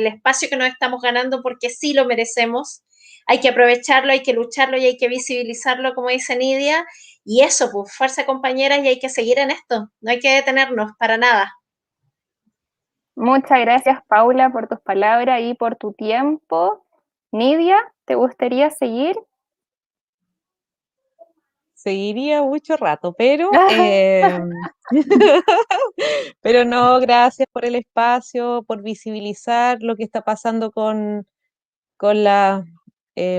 espacio que nos estamos ganando, porque sí lo merecemos. Hay que aprovecharlo, hay que lucharlo y hay que visibilizarlo, como dice Nidia. Y eso, pues, fuerza, compañeras, y hay que seguir en esto. No hay que detenernos para nada. Muchas gracias, Paula, por tus palabras y por tu tiempo. Nidia, ¿te gustaría seguir? Seguiría mucho rato, pero pero no, gracias por el espacio, por visibilizar lo que está pasando con las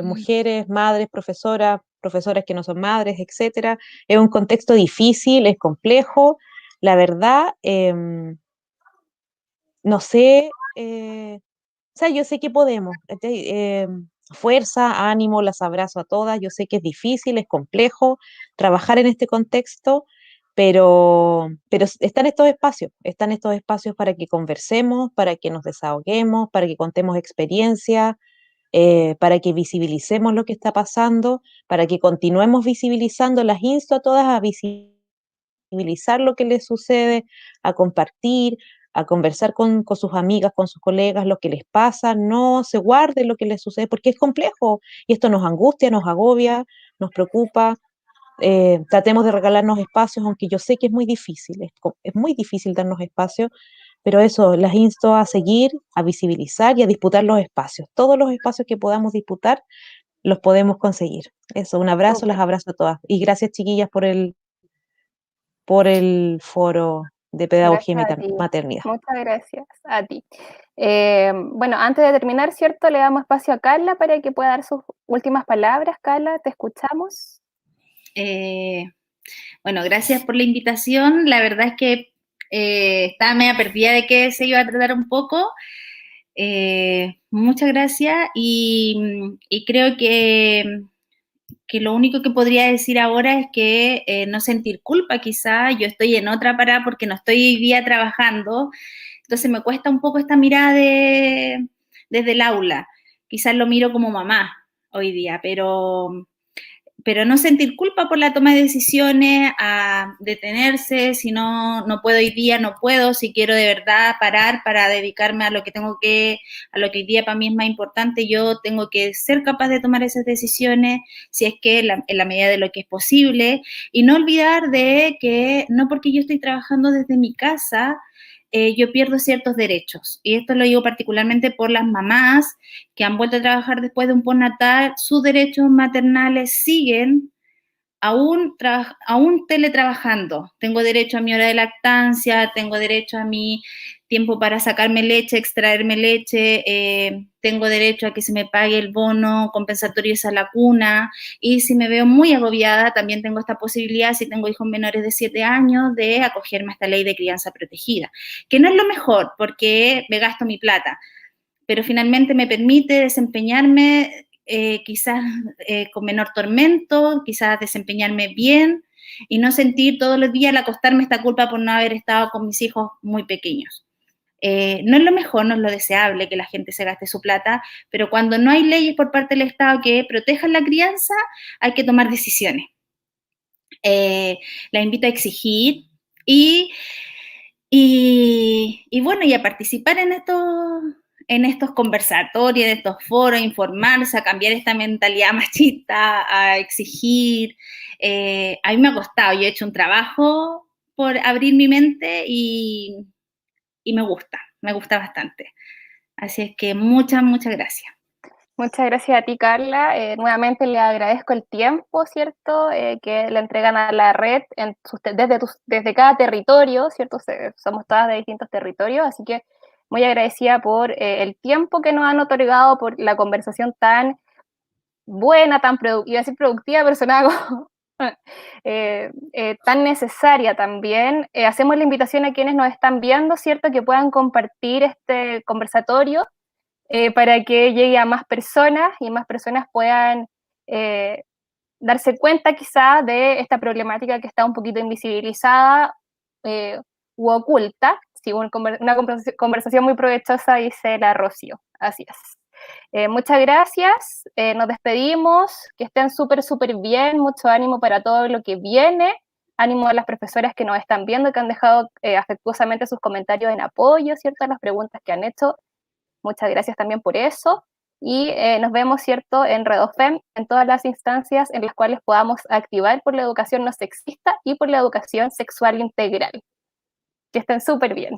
mujeres, madres, profesoras que no son madres, etcétera. Es un contexto difícil, es complejo. La verdad, no sé, o sea, yo sé que podemos. Fuerza, ánimo, las abrazo a todas. Yo sé que es difícil, es complejo trabajar en este contexto, pero están estos espacios para que conversemos, para que nos desahoguemos, para que contemos experiencias, para que visibilicemos lo que está pasando, para que continuemos visibilizando. Las insto a todas a visibilizar lo que les sucede, a compartir, a conversar con sus amigas, con sus colegas, lo que les pasa. No se guarden lo que les sucede porque es complejo y esto nos angustia, nos agobia, nos preocupa. Tratemos de regalarnos espacios, aunque yo sé que es muy difícil, es muy difícil darnos espacios, pero eso, las insto a seguir, a visibilizar y a disputar los espacios. Todos los espacios que podamos disputar los podemos conseguir. Eso, un abrazo, las abrazo a todas. Y gracias, chiquillas, por el foro de pedagogía y maternidad. Muchas gracias a ti. Bueno, antes de terminar, ¿cierto? Le damos espacio a Carla para que pueda dar sus últimas palabras. Carla, te escuchamos. Bueno, gracias por la invitación. La verdad es que estaba media perdida de qué se iba a tratar un poco. Muchas gracias y creo que lo único que podría decir ahora es que no sentir culpa, quizá yo estoy en otra parada porque no estoy hoy día trabajando, entonces me cuesta un poco esta mirada desde el aula, quizás lo miro como mamá hoy día, pero no sentir culpa por la toma de decisiones, a detenerse, si no puedo hoy día, no puedo, si quiero de verdad parar para dedicarme a lo que a lo que hoy día para mí es más importante, yo tengo que ser capaz de tomar esas decisiones, si es que en la medida de lo que es posible, y no olvidar de que no porque yo estoy trabajando desde mi casa, yo pierdo ciertos derechos. Y esto lo digo particularmente por las mamás que han vuelto a trabajar después de un postnatal, sus derechos maternales siguen aún teletrabajando. Tengo derecho a mi hora de lactancia, tengo derecho a mi tiempo para sacarme leche, extraerme leche, tengo derecho a que se me pague el bono compensatorio esa la cuna, y si me veo muy agobiada, también tengo esta posibilidad, si tengo hijos menores de 7 años, de acogerme a esta ley de crianza protegida, que no es lo mejor, porque me gasto mi plata, pero finalmente me permite desempeñarme quizás con menor tormento, quizás desempeñarme bien, y no sentir todos los días al acostarme esta culpa por no haber estado con mis hijos muy pequeños. No es lo mejor, no es lo deseable que la gente se gaste su plata, pero cuando no hay leyes por parte del Estado que protejan la crianza, hay que tomar decisiones. La invito a exigir y bueno, y a participar en estos conversatorios, en estos foros, a informarse, a cambiar esta mentalidad machista, a exigir. A mí me ha costado, yo he hecho un trabajo por abrir mi mente y me gusta bastante. Así es que muchas gracias. Muchas gracias a ti, Carla. Nuevamente le agradezco el tiempo, ¿cierto?, que le entregan a la red desde cada territorio, ¿cierto? Somos todas de distintos territorios, así que muy agradecida por el tiempo que nos han otorgado, por la conversación tan buena, iba a decir productiva, pero sonaba como tan necesaria también. Hacemos la invitación a quienes nos están viendo, ¿cierto?, que puedan compartir este conversatorio para que llegue a más personas y más personas puedan darse cuenta quizá de esta problemática que está un poquito invisibilizada u oculta. Sí, una conversación muy provechosa, dice la Rocío. Así es. Muchas gracias, nos despedimos, que estén súper bien, mucho ánimo para todo lo que viene, ánimo a las profesoras que nos están viendo, que han dejado afectuosamente sus comentarios en apoyo, ¿cierto?, a las preguntas que han hecho. Muchas gracias también por eso, y nos vemos, ¿cierto?, en Redofem, en todas las instancias en las cuales podamos activar por la educación no sexista y por la educación sexual integral. Que estén súper bien.